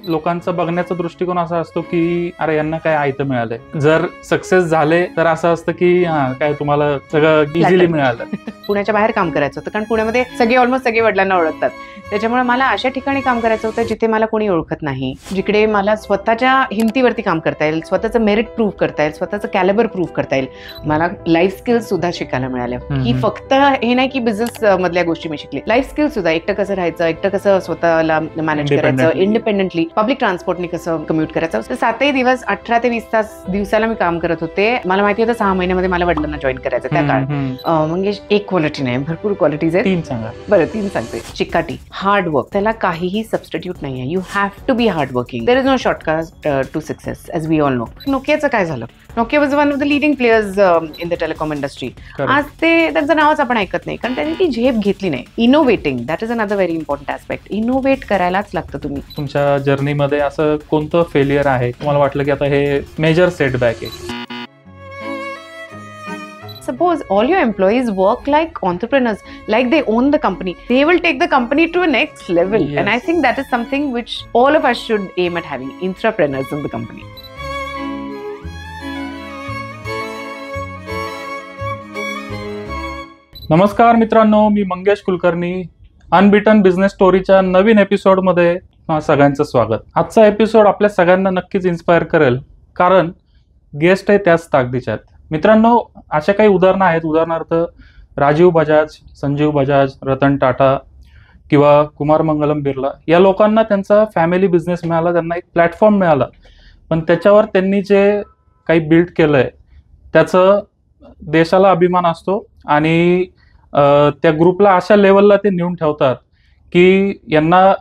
लोकांचा बघण्याचा दृष्टिकोन असा असतो की अरे यांना काय आयतं मिळालंय. जर सक्सेस झाले तर असं असतं की हा काय तुम्हाला सगळं इझिली मिळालं. पुण्याच्या बाहेर काम करायचं होतं, कारण पुण्यामध्ये ऑलमोस्ट सगळे वडिलांना ओळखतात. त्याच्यामुळे मला अशा ठिकाणी काम करायचं होतं जिथे मला कोणी ओळखत नाही, जिकडे मला स्वतःच्या हिमतीवरती काम करता येईल, स्वतःचं मेरिट प्रूव्ह करता येईल, स्वतःचं कॅलिबर प्रूव्ह करता येईल. मला लाईफ स्किल्स सुद्धा शिकायला मिळाल्या, की फक्त हे नाही की बिझनेस मधल्या गोष्टी मी शिकले, लाईफ स्किल्स सुद्धा. एकटं कसं राहायचं, एकटं कसं स्वतःला मॅनेज करायचं, इंडिपेंडेंटली पब्लिक ट्रान्सपोर्टनी कसं कम्युट करायचं. 7 दिवस 18 ते 20 तास दिवसाला मी काम करत होते. मला माहिती होतं 6 महिन्यामध्ये मला वडिलांना जॉईन करायचं त्या काळात. म्हणजे एक क्वालिटी नाही, भरपूर क्वालिटीज आहेत. 3 सांगा. बरं 3 सांगते. चिकाटी, हार्ड वर्क, त्याला काहीही सबस्टिट्यूट नाही आहे. You have to be hard working. There is no shortcut to success, as we all know. नोकियाचं काय झालं? Nokia was one of the leading players in the telecom industry. आज ते त्यांचं नावच आपण ऐकत नाही, कारण त्यांनी ती झेप घेतली नाही. Innovating, that is another very important aspect. Innovate करायलाच लागतं. तुम्ही तुमच्या जर्नीमध्ये असं कोणतं फेलियर आहे तुम्हाला वाटलं की आता हे मेजर सेटबॅक आहे? Suppose all your employees work like entrepreneurs, like they own the company. They will take the company to a next level. Yes. And I think that is something which all of us should aim at having, intrapreneurs in the company. नमस्कार मित्रांनो, मी Mangesh Kulkarni. Unbeaten business स्टोरीच्या नवीन एपिसोडमध्ये सगळ्यांचं स्वागत. आजचा episode आपल्या सगळ्यांना नक्कीच inspire करेल, कारण गेस्ट आहे त्याच ताकदीचे आहेत. मित्रांनो, अशा काही उदाहरणं आहेत. उदाहरणार्थ राजीव बजाज, संजीव बजाज, रतन टाटा किंवा कुमार मंगलम बिर्ला या लोकांना त्यांचा फॅमिली बिझनेस मिळाला, त्यांना एक प्लॅटफॉर्म मिळाला. पण त्याच्यावर त्यांनी जे काही बिल्ड केलं आहे त्याचं देशाला अभिमान असतो आणि त्या ग्रुपला अशा लेवलला ते नेऊन ठेवतात की यांना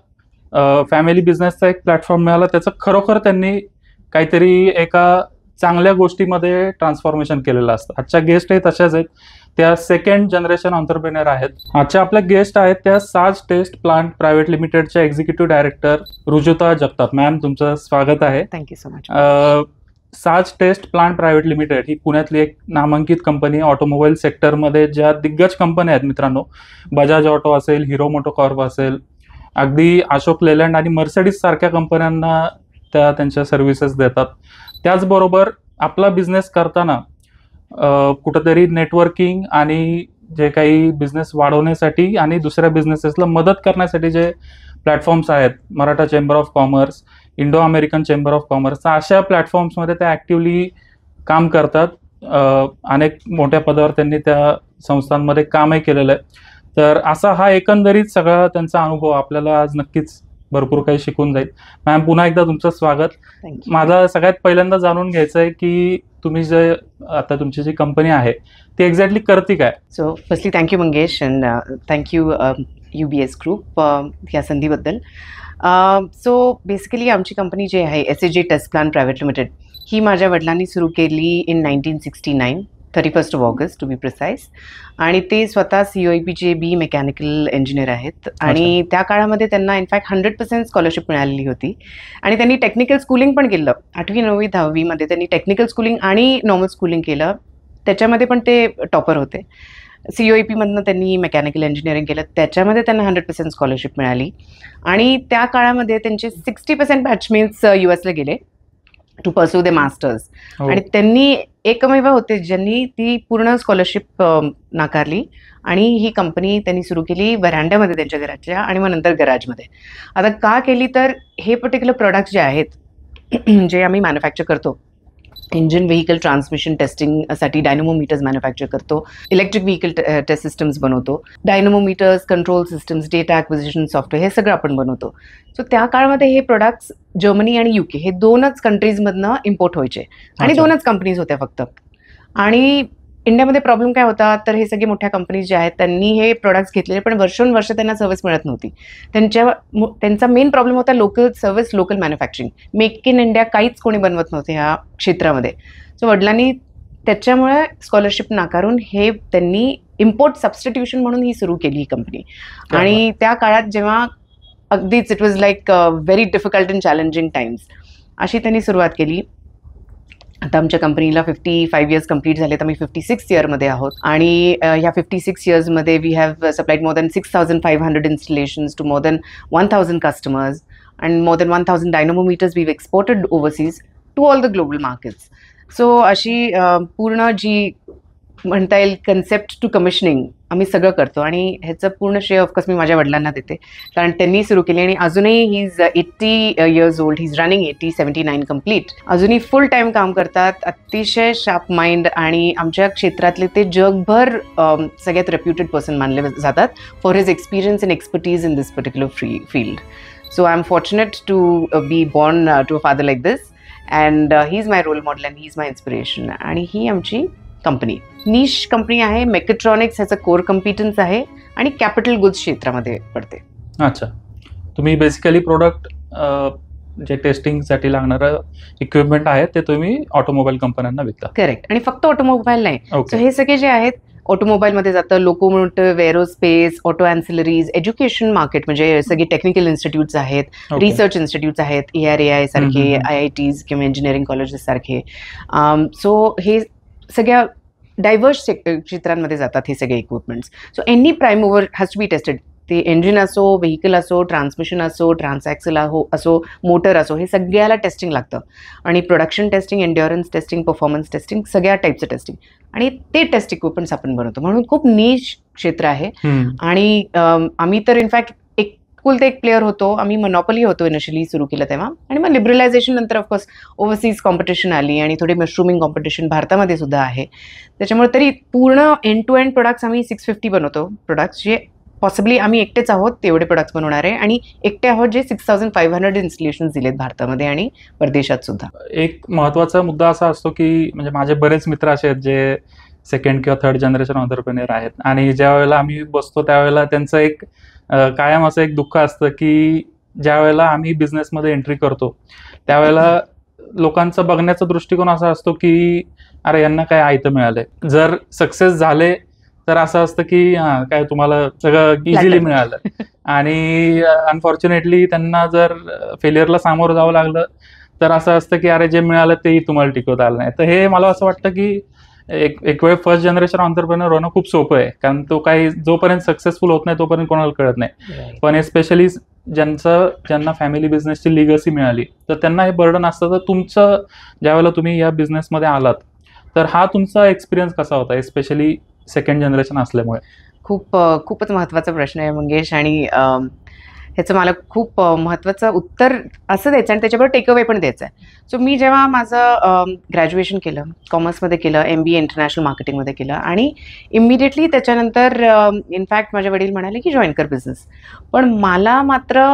फॅमिली बिझनेसचा एक प्लॅटफॉर्म मिळाला. त्याचं खरोखर त्यांनी काहीतरी एका चांगल्या गोष्टीमध्ये ट्रान्सफॉर्मेशन केलेलं असतं. आजच्या गेस्ट आहेत तशाच आहेत. त्या सेकंड जनरेशन एंटरप्रेन्योर आहेत. आजच्या आपल्या गेस्ट आहेत त्या साज टेस्ट प्लांट प्रायव्हेट लिमिटेडच्या executive director Rujuta Jagtap. Ma'am, तुमचं स्वागत आहे. Thank you so much. साज टेस्ट प्लांट प्रायव्हेट लिमिटेड ही पुण्यातली एक नामांकित कंपनी, ऑटोमोबाईल सेक्टरमध्ये ज्या दिग्गज कंपन्या आहेत मित्रांनो, बजाज ऑटो असेल, हिरो मोटोकॉर्प असेल, अगदी अशोक लेलँड आणि मर्सिडीज सारख्या कंपन्यांना त्या त्यांच्या सर्व्हिसेस देतात. त्याचबरोबर आपला बिझनेस करताना कुठंतरी नेटवर्किंग आणि जे काही बिझनेस वाढवण्यासाठी आणि दुसऱ्या बिझनेसेसला मदत करण्यासाठी जे प्लॅटफॉर्म्स आहेत, Maratha chamber of commerce, Indo American chamber of commerce, अशा प्लॅटफॉर्म्समध्ये त्या ॲक्टिव्हली काम करतात. अनेक मोठ्या पदावर त्यांनी त्या संस्थांमध्ये कामही केलेलं आहे. तर असा हा एकंदरीत सगळा त्यांचा अनुभव आपल्याला आज नक्कीच भरपूर काही शिकून जाईल. मॅम, पुन्हा एकदा तुमचं स्वागत. माझा सगळ्यात पहिल्यांदा जाणून घ्यायचं आहे की तुम्ही जे आता तुमची जी कंपनी आहे ती एक्झॅक्टली करते काय? So firstly thank you Mangesh, and thank you UBS group या संधीबद्दल. सो बेसिकली आमची कंपनी जी आहे SAJ test plant private limited, ही माझ्या वडिलांनी सुरू केली in 1969, 31 August to be precise. आणि ते स्वतः COEPचे बी मेकॅनिकल इंजिनियर आहेत. आणि त्या काळामध्ये त्यांना इनफॅक्ट 100% स्कॉलरशिप मिळालेली होती. आणि त्यांनी टेक्निकल स्कूलिंग पण केलं. 8वी 9वी 10वीमध्ये त्यांनी टेक्निकल स्कूलिंग आणि नॉर्मल स्कूलिंग केलं. त्याच्यामध्ये पण ते टॉपर होते. COEP मधनं त्यांनी मेकॅनिकल इंजिनिअरिंग केलं, त्याच्यामध्ये त्यांना 100% स्कॉलरशिप मिळाली. आणि त्या काळामध्ये त्यांचे 60% बॅचमेट्स US ला गेले टू परस्यू द मास्टर्स. आणि त्यांनी एकमेव होते ज्यांनी ती पूर्ण स्कॉलरशिप नाकारली आणि ही कंपनी त्यांनी सुरू केली व्हरांड्यामध्ये त्यांच्या घराच्या, आणि मग नंतर गराजमध्ये. आता का केली तर हे पर्टिक्युलर प्रोडक्ट्स जे आहेत जे आम्ही मॅन्युफॅक्चर करतो, इंजिन व्हेकल ट्रान्समिशन टेस्टिंगसाठी डायनोमोमीटर्स मॅन्युफॅक्चर करतो, इलेक्ट्रिक व्हेकल टेस्ट सिस्टम्स बनवतो, dynamometers, control systems, data acquisition software, हे सगळं आपण बनवतो. सो त्या काळामध्ये हे प्रोडक्ट्स जर्मनी आणि UK हे 2च कंट्रीजमधनं इम्पोर्ट व्हायचे आणि 2च कंपनीज होत्या फक्त. आणि इंडियामध्ये प्रॉब्लेम काय होता तर हे सगळे मोठ्या कंपनीज जे आहेत त्यांनी हे प्रोडक्ट्स घेतलेले, पण वर्षोनवर्ष त्यांना सर्व्हिस मिळत नव्हती. त्यांचा मेन प्रॉब्लेम होता local service, local manufacturing. Make in India काहीच कोणी बनवत नव्हते ह्या क्षेत्रामध्ये. सो वडिलांनी त्याच्यामुळे स्कॉलरशिप नाकारून हे त्यांनी इम्पोर्ट सबस्टिट्यूशन म्हणून ही सुरू केली ही कंपनी. आणि त्या काळात जेव्हा अगदीच it was like very difficult and challenging times, अशी त्यांनी सुरुवात केली. आता आमच्या कंपनीला 55 इयर्स कंप्लीट झाले, तर आम्ही 56 इयरमध्ये आहोत. आणि ह्या 56 इयर्समध्ये we have supplied more than 6500 installations to more than 1000 customers. and more than 1,000 dynamometers we've exported overseas to all the global markets. So अशी पूर्ण जी म्हणता येईल कन्सेप्ट टू कमिशनिंग आम्ही सगळं करतो आणि ह्याचं पूर्ण श्रेय ऑफकोर्स मी माझ्या वडिलांना देते, कारण त्यांनी सुरू केली आणि अजूनही he is 80 years old, he is running 79 complete. अजूनही फुल टाईम काम करतात, अतिशय शार्प माइंड आणि आमच्या क्षेत्रातले ते जगभर सगळ्यात रेप्युटेड पर्सन मानले जातात for his experience and expertise in this particular field. So I am fortunate to be born to a father like this and he is my role model and he is my inspiration. आणि ही आमची कंपनी niche company आहे. Mechatronics ह्याचं core competence आहे आणि capital goods क्षेत्रामध्ये पडते. अच्छा, तुम्ही बेसिकली प्रोडक्ट जे टेस्टिंगसाठी लागणारं इक्विपमेंट आहे ते तुम्ही ऑटोमोबाईल कंपन्यांना विकता. करेक्ट. आणि फक्त ऑटोमोबाईल नाही, ओके. सो हे सगळे जे आहेत ऑटोमोबाईलमध्ये जातं, locomotive, aerospace, auto ancillaries, education market म्हणजे सगळी टेक्निकल इन्स्टिट्यूट्स आहेत, रिसर्च इन्स्टिट्यूट्स आहेत, ERAI सारखे, IITs किंवा इंजिनिअरिंग कॉलेजेस सारखे. सो हे सगळ्या डायव्हर्स क्षेत्रांमध्ये जातात हे सगळे equipments. So any prime mover has to be tested. ते इंजिन असो, व्हेकल असो, ट्रान्समिशन असो, ट्रान्सॲक्सल असो, मोटर असो, हे सगळ्याला टेस्टिंग लागतं. आणि production testing, endurance testing, performance testing, सगळ्या टाईपचं टेस्टिंग आणि ते टेस्ट इक्विपमेंट्स आपण बनवतो. म्हणून खूप नीश क्षेत्र आहे. आणि आम्ही तर इनफॅक्ट एकुलते एक प्लेअर होतो. आम्ही मोनोपॉली होतो इनिशियली सुरू केलं तेव्हा, आणि मग लिबरलायझेशन नंतर ऑफकोर्स ओव्हरसीज कॉम्पिटिशन आली आणि थोडी मशरूमिंग कॉम्पिटिशन भारतामध्ये सुद्धा आहे. त्याच्यामुळे तरी पूर्ण एंड टू एंड प्रोडक्ट्स आम्ही 650 बनवतो. प्रोडक्ट्स जे पॉसिबली आम्ही एकटेच आहोत तेवढे प्रोडक्ट्स बनवणार आहे, आणि एकटे आहोत जे 6500 इन्स्टॉलेशन्स दिलेत भारतामध्ये आणि परदेशात सुद्धा. एक महत्त्वाचा मुद्दा असा असतो की म्हणजे माझे बरेच मित्र असे आहेत जे सेकंड किंवा थर्ड जनरेशन ऑन्टरप्रेन्योर आहेत, आणि ज्या वेळेला आम्ही बसतो त्यावेळेला त्यांचं एक कायम असं एक दुःख असतं की ज्या वेळेला आम्ही बिझनेसमध्ये एंट्री करतो त्यावेळेला लोकांचा बघण्याचा दृष्टिकोन असा असतो की अरे यांना काय आयतं मिळालंय. जर सक्सेस झाले तर असं असतं की हां काय तुम्हाला सगळं इझिली मिळालं, आणि अनफॉर्च्युनेटली त्यांना जर फेलियरला सामोरं जावं लागलं तर असं असतं की अरे जे मिळालं तेही तुम्हाला टिकवता आलं नाही. तर हे मला असं वाटतं की एक वेळ फर्स्ट जनरेशन ऑन्टरप्रेन्योर होणं खूप सोपं आहे, कारण तो काही जोपर्यंत सक्सेसफुल होत नाही तोपर्यंत कोणाला कळत नाही. पण एस्पेशली ज्यांना फॅमिली बिझनेसची लिगसी मिळाली तर त्यांना हे बर्डन असतं. तर तुमचं ज्यावेळेला तुम्ही या बिझनेसमध्ये आलात तर हा तुमचा एक्सपिरियन्स कसा होता, एस्पेशली सेकंड जनरेशन असल्यामुळे? खूपच महत्त्वाचा प्रश्न आहे मंगेश, आणि ह्याचं मला खूप महत्त्वाचं उत्तर असं द्यायचं आणि त्याच्याबरोबर टेकअवे पण द्यायचं आहे. सो मी जेव्हा माझं ग्रॅज्युएशन केलं, कॉमर्समध्ये केलं, MBA इंटरनॅशनल मार्केटिंगमध्ये केलं, आणि इमिडिएटली त्याच्यानंतर इनफॅक्ट माझे वडील म्हणाले की जॉईन कर बिझनेस. पण मला मात्र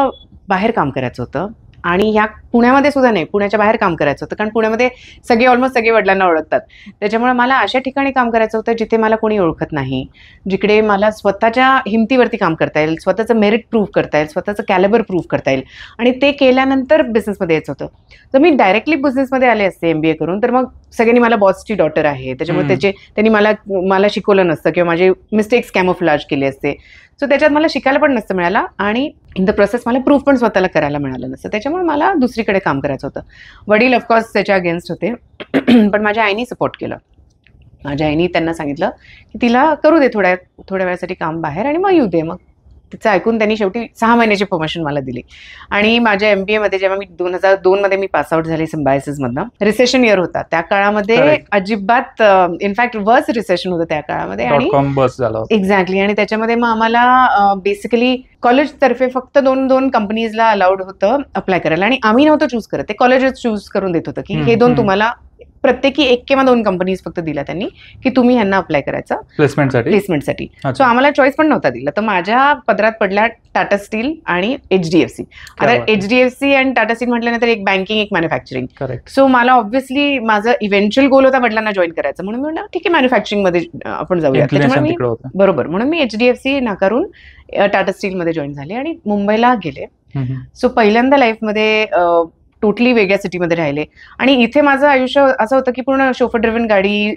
बाहेर काम करायचं होतं, आणि ह्या पुण्यामध्ये सुद्धा नाही, पुण्याच्या बाहेर काम करायचं होतं, कारण पुण्यामध्ये ऑलमोस्ट सगळे वडिलांना ओळखतात. त्याच्यामुळे मला अशा ठिकाणी काम करायचं होतं जिथे मला कोणी ओळखत नाही, जिकडे मला स्वतःच्या हिमतीवरती काम करता येईल, स्वतःचं मेरिट प्रूव्ह करता येईल, स्वतःचं कॅलिबर प्रूव्ह करता येईल, आणि ते केल्यानंतर बिझनेसमध्ये यायचं होतं. तर मी डायरेक्टली बिझनेसमध्ये आले असते MBA करून तर मग सगळ्यांनी मला बॉसची डॉटर आहे त्याच्यामुळे त्यांनी मला शिकवलं नसतं किंवा माझे मिस्टेक्स कॅमोफ्लॅज केले असते. सो त्याच्यात मला शिकायला पण नसतं मिळालं, आणि इन द प्रोसेस मला प्रूफ पण स्वतःला करायला मिळालं नसतं. त्याच्यामुळे मला दुसरीकडे काम करायचं होतं. वडील ऑफकोर्स त्याच्या अगेन्स्ट होते, पण माझ्या आईनी सपोर्ट केलं. माझ्या आईनी त्यांना सांगितलं की तिला करू दे थोड्या वेळासाठी काम बाहेर, आणि मग येऊ दे. मग तिचं ऐकून त्यांनी शेवटी 6 महिन्याची प्रमोशन मला दिली. आणि माझ्या MBA जेव्हा मी 2002 मध्ये मी पासआउट झाले सिम्बायसिसमधनं, रिसेशन इयर होता त्या काळामध्ये, अजिबात इनफॅक्ट वर्स रिसेशन होतं त्या काळामध्ये, आणि एक्झॅक्टली. आणि त्याच्यामध्ये मग आम्हाला बेसिकली कॉलेजतर्फे फक्त दोन कंपनीजला अलाउड होतं अप्लाय करायला, आणि आम्ही नव्हतं चूज करत, ते कॉलेजेस चूज करून देत होतं की हे 2 तुम्हाला प्रत्येकी 1 किंवा 2 कंपनीज फक्त दिल्या त्यांनी की तुम्ही ह्यांना अप्लाय करायचं प्लेसमेंटसाठी. सो आम्हाला चॉईस पण नव्हता दिला. तर माझ्या पदरात पडल्या टाटा स्टील आणि HDFC. आता HDFC आणि टाटा स्टील म्हटल्यानंतर एक बँकिंग, एक मॅन्युफॅक्चरिंग. सो मला ऑब्व्हियसली माझं इव्हेंच्युअल गोल होता वडिलांना जॉईन करायचं, म्हणून मी म्हटलं ठीक आहे मॅन्युफॅक्चरिंग मध्ये आपण जाऊया. म्हणून मी HDFC नाकारून टाटा स्टीलमध्ये जॉईन झाले आणि मुंबईला गेले. सो पहिल्यांदा लाईफमध्ये टोटली वेगळ्या सिटीमध्ये राहिले, आणि इथे माझं आयुष्य असं होतं की पूर्ण शोफर ड्रिव्हन गाडी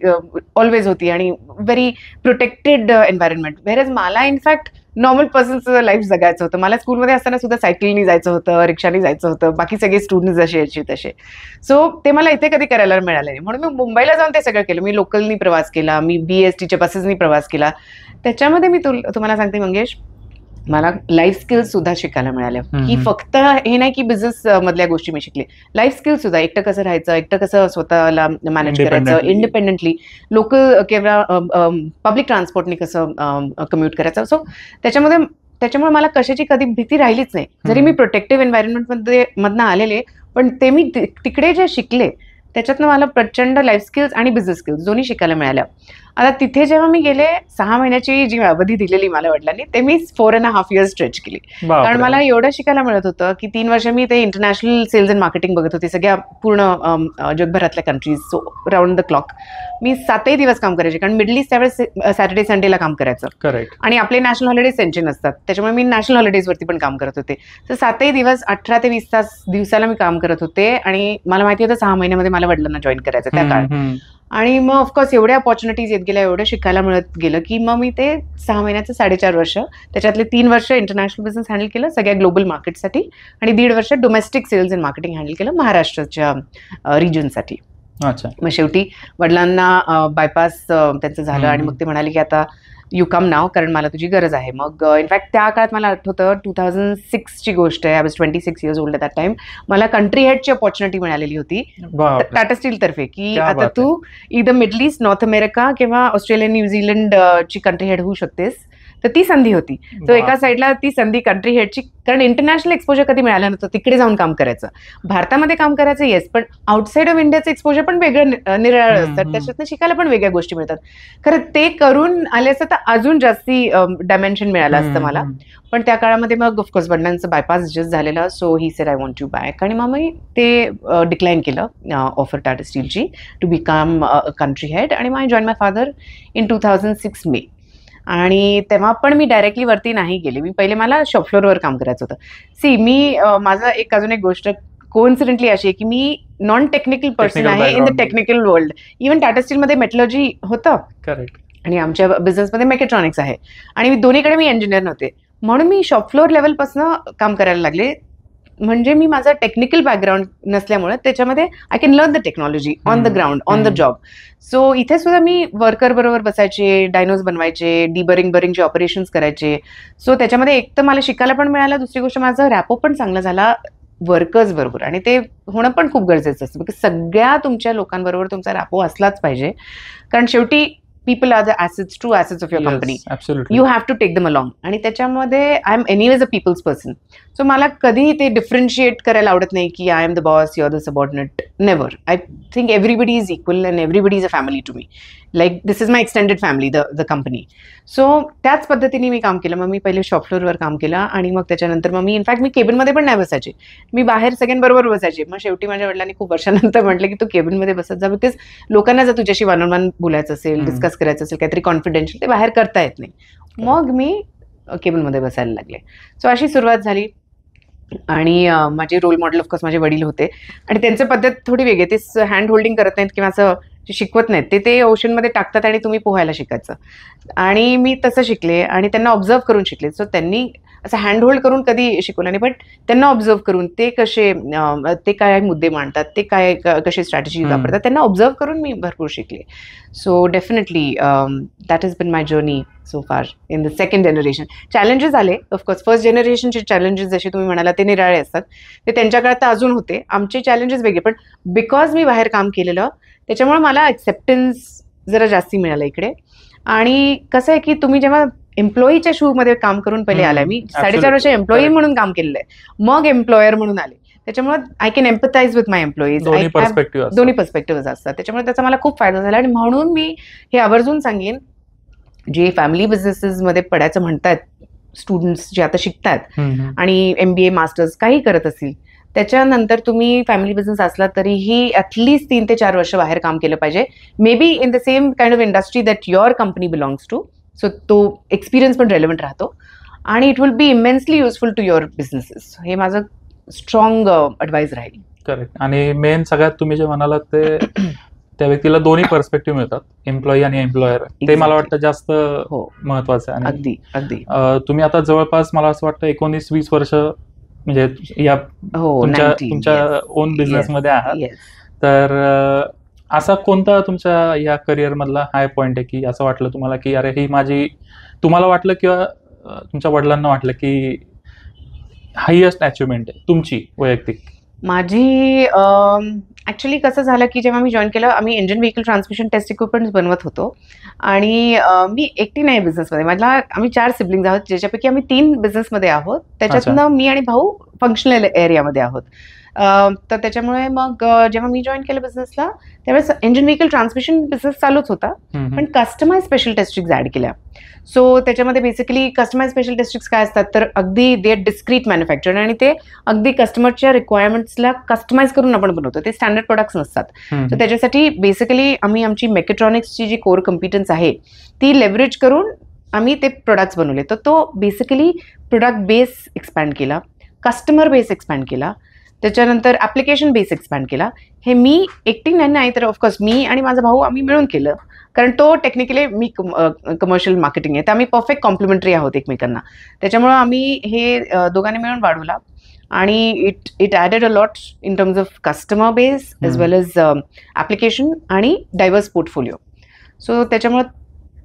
ऑलवेज होती आणि व्हेरी प्रोटेक्टेड एन्व्हायरमेंट. व्हेरेज मला इनफॅक्ट नॉर्मल पर्सनचं लाईफ जगायचं होतं. मला स्कूलमध्ये असताना सुद्धा सायकलनी जायचं होतं, रिक्षाने जायचं होतं, बाकी सगळे स्टुडंट जसे यायचे तसे. सो ते मला इथे कधी करायला मिळालं नाही, म्हणून मी मुंबईला जाऊन ते सगळं केलं. मी लोकलनी प्रवास केला, मी BSTच्या बसेसनी प्रवास केला. त्याच्यामध्ये मी तुम्हाला सांगते मंगेश, मला लाईफ स्किल्स सुद्धा शिकायला मिळाल्या, की हम्म. फक्त हे नाही की बिझनेस मधल्या गोष्टी मी शिकले, लाईफ स्किल्स सुद्धा, एकटं कसं राहायचं, एकटं कसं स्वतःला मॅनेज करायचं Independently. इंडिपेंडेंटली, लोकल किंवा पब्लिक ट्रान्सपोर्टने कसं कम्युट करायचं. सो त्याच्यामुळे मला कशाची कधी भीती राहिलीच नाही. जरी मी प्रोटेक्टिव्ह एन्व्हायरमेंट मधनं आलेले, पण ते मी तिकडे जे शिकले त्याच्यातनं मला प्रचंड लाईफ स्किल्स आणि बिझनेस स्किल्स दोन्ही शिकायला मिळाल्या. आता तिथे जेव्हा मी गेले, 6 महिन्याची जी अवधी दिलेली मला वडिलांनी, ते मी 4.5 years स्ट्रेच केली. कारण मला एवढं शिकायला मिळत होतं की 3 वर्ष मी ते इंटरनॅशनल सेल्स अँड मार्केटिंग बघत होते, सगळ्या पूर्ण जगभरातल्या countries. So round the clock मी 7ही दिवस काम करायचे, कारण मिडल ईस्ट त्यावेळेस सॅटर्डे संडेला काम करायचं. करेक्ट. आणि आपले नॅशनल हॉलिडेज त्यांचे नसतात, त्याच्यामुळे मी नॅशनल हॉलिडेजवरती पण काम करत होते. तर 7ही दिवस 18 ते 20 तास दिवसाला मी काम करत होते. आणि मला माहिती होतं 6 महिन्यामध्ये मला वडिलांना जॉईन करायचं त्या काळात. आणि मग ऑफकोर्स एवढ्या अपॉर्च्युनिटीज येत गेल्या, एवढं शिकायला मिळत गेलं की मग मी ते 6 महिन्याचं 4.5 वर्ष, त्याच्यातले 3 वर्ष इंटरनॅशनल बिझनेस हँडल केलं सगळ्या ग्लोबल मार्केटसाठी, आणि 1.5 वर्ष domestic sales and marketing handle केलं महाराष्ट्राच्या रिजनसाठी. अच्छा. मग शेवटी वडिलांना बायपास त्यांचं झालं, आणि मग ते म्हणाले की आता यू कम नाव, कारण मला तुझी गरज आहे. मग इनफॅक्ट त्या काळात मला आठवतं 2006ची गोष्ट आहे, I was 26 years old at that time. मला कंट्री हेडची अपॉर्च्युनिटी मिळालेली होती टाटा स्टील तर्फे, की आता तू इथं मिडल ईस्ट, नॉर्थ अमेरिका किंवा ऑस्ट्रेलिया, न्यूझीलंड ची कंट्री हेड होऊ शकतेस. तर ती संधी होती. तो एका साईडला ती संधी कंट्री हेडची, कारण इंटरनॅशनल एक्सपोजर कधी मिळालं नव्हतं, तिकडे जाऊन काम करायचं. भारतामध्ये काम करायचं येस, पण आउटसाईड ऑफ इंडियाचं एक्सपोजर पण वेगळं निराळं असतात, त्याच्यातनं शिकायला पण वेगळ्या गोष्टी मिळतात. खरं ते करून आले असतं तर अजून जास्ती डायमेन्शन मिळालं असतं मला. पण त्या काळामध्ये मग ऑफकोर्स वडिलांचं बायपास जस्ट झालेला, so he said I want you back. आणि मग मी ते डिक्लाईन केलं ऑफर टाटा स्टीलची टू बिकम कंट्री हेड. आणि मग I join my father in 2006 मे. आणि तेव्हा पण मी डायरेक्टली वरती नाही गेले, मी पहिले मला शॉप फ्लोअरवर काम करायचं होतं. मी माझं अजून एक गोष्ट कोइन्सिडेंटली अशी आहे की मी नॉन टेक्निकल पर्सन आहे in the technical world. Even Tata स्टीलमध्ये मेटलॉजी होतं, करेक्ट, आणि आमच्या बिझनेसमध्ये मेकॅट्रॉनिक्स आहे, आणि दोन्हीकडे मी इंजिनियर नव्हते, म्हणून मी शॉप फ्लोअर लेवलपासून काम करायला लागले. म्हणजे मी माझा टेक्निकल बॅकग्राऊंड नसल्यामुळे त्याच्यामध्ये I can learn the technology on the ground, on the job. So इथे सुद्धा मी वर्कर बरोबर बसायचे, डायनोज बनवायचे, डिबरिंगचे ऑपरेशन्स करायचे. सो त्याच्यामध्ये एक तर मला शिकायला पण मिळालं, दुसरी गोष्ट माझा रॅपो पण चांगला झाला वर्कर्स बरोबर, आणि ते होणं पण खूप गरजेचं असतं, बिकॉज सगळ्या तुमच्या लोकांबरोबर तुमचा रॅपो असलाच पाहिजे. कारण शेवटी people are the assets, true assets of your company. Absolutely. You have to take them along. आणि त्याच्यामध्ये I am anyways a people's person. So मला कधीही ते डिफरन्शिएट करायला आवडत नाही की I am the boss, you are the subordinate. Never. I think everybody is equal and everybody is a family to me. Like this is my extended family, the company. So त्याच पद्धतीने मी काम केलं. मग मी पहिले शॉप फ्लोअरवर काम केलं, आणि मग त्याच्यानंतर मग मी इनफॅक्ट मी केबिनमध्ये पण नाही बसायचे, मी बाहेर सगळ्यांबरोबर बसायचे. मग शेवटी माझ्या वडिलांनी खूप वर्षानंतर म्हटलं की तू केबिनमध्ये बसत जा, बिकॉज लोकांना जर तुझ्याशी वन ऑन वन बोलायचं असेल, डिस्कस करायचं असेल, काहीतरी कॉन्फिडेन्शियल, ते बाहेर करता येत नाही. मग मी केबिनमध्ये बसायला लागले. सो अशी सुरुवात झाली. आणि माझे रोल मॉडेल ऑफकोर्स माझे वडील होते, आणि त्यांची पद्धत थोडी वेगळी, ते हँड होल्डिंग करत नाहीत किंवा असं शिकवत नाहीत, ते ओशनमध्ये टाकतात आणि तुम्ही पोहायला शिकायचं. आणि मी तसं शिकले, आणि त्यांना ऑब्झर्व करून शिकले. सो त्यांनी असं हँड होल्ड करून कधी शिकवलं नाही, पण त्यांना ऑब्झर्व करून ते कसे, ते काय मुद्दे मांडतात, ते काय कसे स्ट्रॅटेजी वापरतात, त्यांना ऑब्झर्व करून मी भरपूर शिकले. So definitely that has been my journey so far in the second generation. Challenges आले ऑफकोर्स, फर्स्ट जनरेशनचे चॅलेंजेस जसे तुम्ही म्हणाला ते निराळे असतात, ते त्यांच्या काळात तर अजून होते, आमचे चॅलेंजेस वेगळे. पण बिकॉज मी बाहेर काम केलेलं त्याच्यामुळे मला ॲक्सेप्टन्स जरा जास्ती मिळालं इकडे. आणि कसं आहे की तुम्ही जेव्हा एम्प्लॉईच्या शूमध्ये काम करून पहिले आलाय, मी 4.5 वर्ष एम्प्लॉई म्हणून काम केलेलं आहे, मग एम्प्लॉयर म्हणून आले, त्याच्यामुळे I can empathise with my employees. दोन्ही पर्स्पेक्टिव्ह असतात, त्याच्यामुळे त्याचा मला खूप फायदा झाला. आणि म्हणून मी हे आवर्जून सांगेन, जे फॅमिली बिझनेसेसमध्ये पडायचं म्हणतात स्टुडंट्स जे आता शिकतात आणि MBA मास्टर्स काही करत असतील, त्याच्यानंतर तुम्ही फॅमिली बिझनेस असला तरीही ॲटलिस्ट 3 ते 4 वर्ष बाहेर काम केलं पाहिजे, may be in the same kind of industry that your company belongs to. So तो एक्सपिरियन्स पण रेलेव्हंट राहतो, आणि it will be immensely useful to your businesses. हे माझं स्ट्रॉंग ॲडवाईस राहील. करेक्ट. आणि मेन सगळ्यात तुम्ही जे म्हणालात ते त्या व्यक्तीला दोन्ही पर्स्पेक्टिव्ह मिळतात, एम्प्लॉई आणि एम्प्लॉयर. ते मला वाटतं जास्त महत्वाचं आहे. अगदी अगदी. तुम्ही आता जवळपास मला असं वाटतं 19-20 वर्ष म्हणजे या तुमच्या ओन बिझनेस मध्ये आहात. तर असा कोणता तुमच्या या करिअर मधला हाय पॉइंट आहे की असं वाटलं तुम्हाला की अरे ही माझी, तुम्हाला वाटलं किंवा तुमच्या वडिलांना वाटलं की हायएस्ट अचिव्हमेंट आहे तुमची वैयक्तिक? माझी ॲक्च्युली कसं झालं की जेव्हा मी जॉईन केलं, आम्ही engine vehicle transmission test equipments बनवत होतो आणि मी एकटी नाही बिझनेसमध्ये. आम्ही 4 सिबलिंग्स आहोत, ज्याच्यापैकी आम्ही 3 बिझनेसमध्ये आहोत. त्याच्यातनं मी आणि भाऊ फंक्शनल एरियामध्ये आहोत. तर त्याच्यामुळे मग जेव्हा मी जॉईन केलं बिझनेसला, त्यावेळेस इंजिन व्हेकल ट्रान्समिशन बिझनेस चालूच होता, पण कस्टमाइज स्पेशल टेस्टिक्स ॲड केल्या. सो त्याच्यामध्ये बेसिकली कस्टमाइज स्पेशल टेस्टिक्स काय असतात, तर अगदी दे डिस्क्रीट मॅन्युफॅक्चर आणि ते अगदी कस्टमरच्या रिक्वायरमेंट्सला कस्टमाइज करून आपण बनवतो. ते स्टँडर्ड प्रोडक्ट्स नसतात. तर त्याच्यासाठी बेसिकली आम्ही आमची मेकेट्रॉनिक्सची जी कोर कम्पिटन्स आहे ती लेव्हरेज करून आम्ही ते प्रोडक्ट्स बनवले. तर तो बेसिकली प्रोडक्ट बेस एक्सपॅन्ड केला, कस्टमर बेस एक्सपॅन्ड केला, त्याच्यानंतर ॲप्लिकेशन बेस एक्सपॅन्ड केला. हे मी एकटी नाही, तर ऑफकोर्स मी आणि माझा भाऊ आम्ही मिळून केलं, कारण तो टेक्निकली मी कमर्शियल मार्केटिंग आहे, तर आम्ही परफेक्ट कॉम्प्लिमेंटरी आहोत एकमेकांना. त्याच्यामुळं आम्ही हे दोघांनी मिळून वाढवला आणि it added a lot in terms of customer base as well as application आणि डायव्हर्स पोर्टफोलिओ. सो त्याच्यामुळं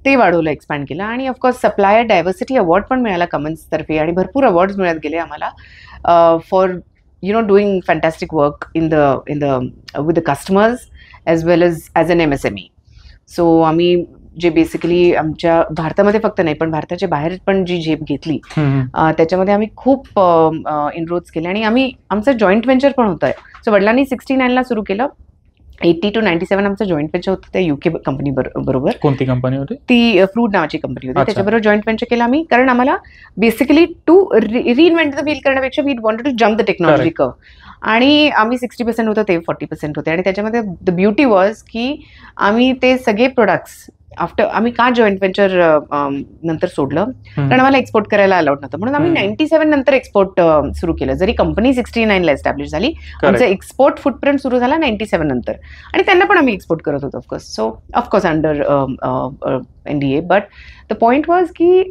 ते वाढवलं, एक्सपॅन्ड केलं. आणि ऑफकोर्स सप्लायर डायव्हर्सिटी अवॉर्ड पण मिळाला कमन्सतर्फे आणि भरपूर अवॉर्ड्स मिळत गेले आम्हाला for doing fantastic work with the customers as well as an MSME. So आम्ही जे बेसिकली आमच्या भारतामध्ये फक्त नाही पण भारताच्या बाहेर पण जी झेप घेतली त्याच्यामध्ये आम्ही खूप इनरोड्स केले आणि आमचं जॉईंट व्हेंचर पण होतं. सो वडिलांनी 69ला सुरू केलं. 80 to 97 आमचं जॉईंट व्हेंचर होतं त्या UK कंपनी बरोबर. कोणती कंपनी होती? ती फ्रूट नावाची कंपनी होती. त्याच्याबरोबर जॉईंट व्हेंचर केलं आम्ही, कारण आम्हाला basically to reinvent the wheel करण्यापेक्षा we wanted to jump the technology curve. आणि आम्ही 60% होतो, ते 40% होते. आणि त्याच्यामध्ये द ब्युटी वॉज की आम्ही ते सगळे प्रोडक्ट्स आफ्टर आम्ही का जॉईंट व्हेंचर नंतर सोडलं, कारण आम्हाला एक्सपोर्ट करायला अलाउड नव्हतं. म्हणून आम्ही 97 नंतर एक्सपोर्ट सुरू केलं. जरी कंपनी 69ला एस्टॅब्लिश झाली, आमचं एक्सपोर्ट फुटप्रिंट सुरू झाला 97 नंतर. आणि त्यांना पण आम्ही एक्सपोर्ट करत होतो of course. So of course under NDA. But the point was की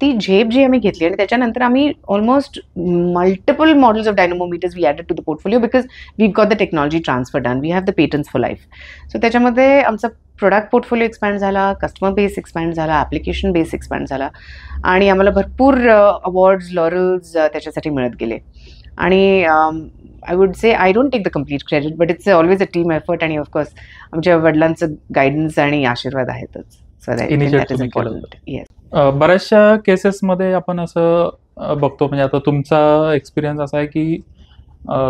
ती झेप जी आम्ही घेतली आणि त्याच्यानंतर आम्ही almost multiple models of dynamometers we added to the portfolio because we got the technology transfer done, we have the patents for life. So त्याच्यामध्ये आमचा प्रोडक्ट पोर्टफोलिओ एक्सपॅन्ड झाला, कस्टमर बेस एक्सपॅन्ड झाला, ॲप्लिकेशन बेस एक्सपॅन्ड झाला आणि आम्हाला भरपूर awards laurels त्याच्यासाठी मिळत गेले. आणि I would say I don't take the complete credit, but it's always a team effort आणि ऑफकोर्स आमच्या वडिलांचं गायडन्स आणि आशीर्वाद आहेतच. So that is important. Yes. बऱ्याचशा केसेसमध्ये आपण असं बघतो, म्हणजे आता तुमचा एक्सपिरियन्स असा आहे की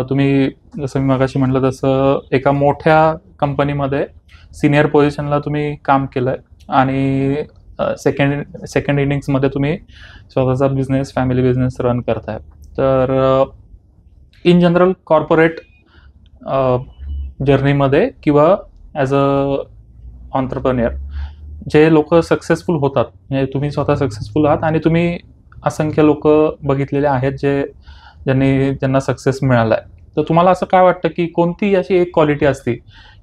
तुम्ही जसं मी मगाशी म्हटलं तसं एका मोठ्या कंपनीमध्ये सिनियर पोझिशनला तुम्ही काम केलं आहे आणि सेकंड इनिंग्समध्ये तुम्ही स्वतःचा बिझनेस, फॅमिली बिझनेस रन करताय. तर इन जनरल कॉर्पोरेट जर्नीमध्ये किंवा ॲज अ ऑन्टरप्रेन्युअर जे लोक सक्सेसफुल होतात, म्हणजे तुम्ही स्वतः सक्सेसफुल आहात आणि तुम्ही असंख्य लोक बघितलेले आहेत ज्यांना सक्सेस मिळाला आहे. तर तुम्हाला असं काय वाटतं की कोणती अशी एक क्वालिटी असते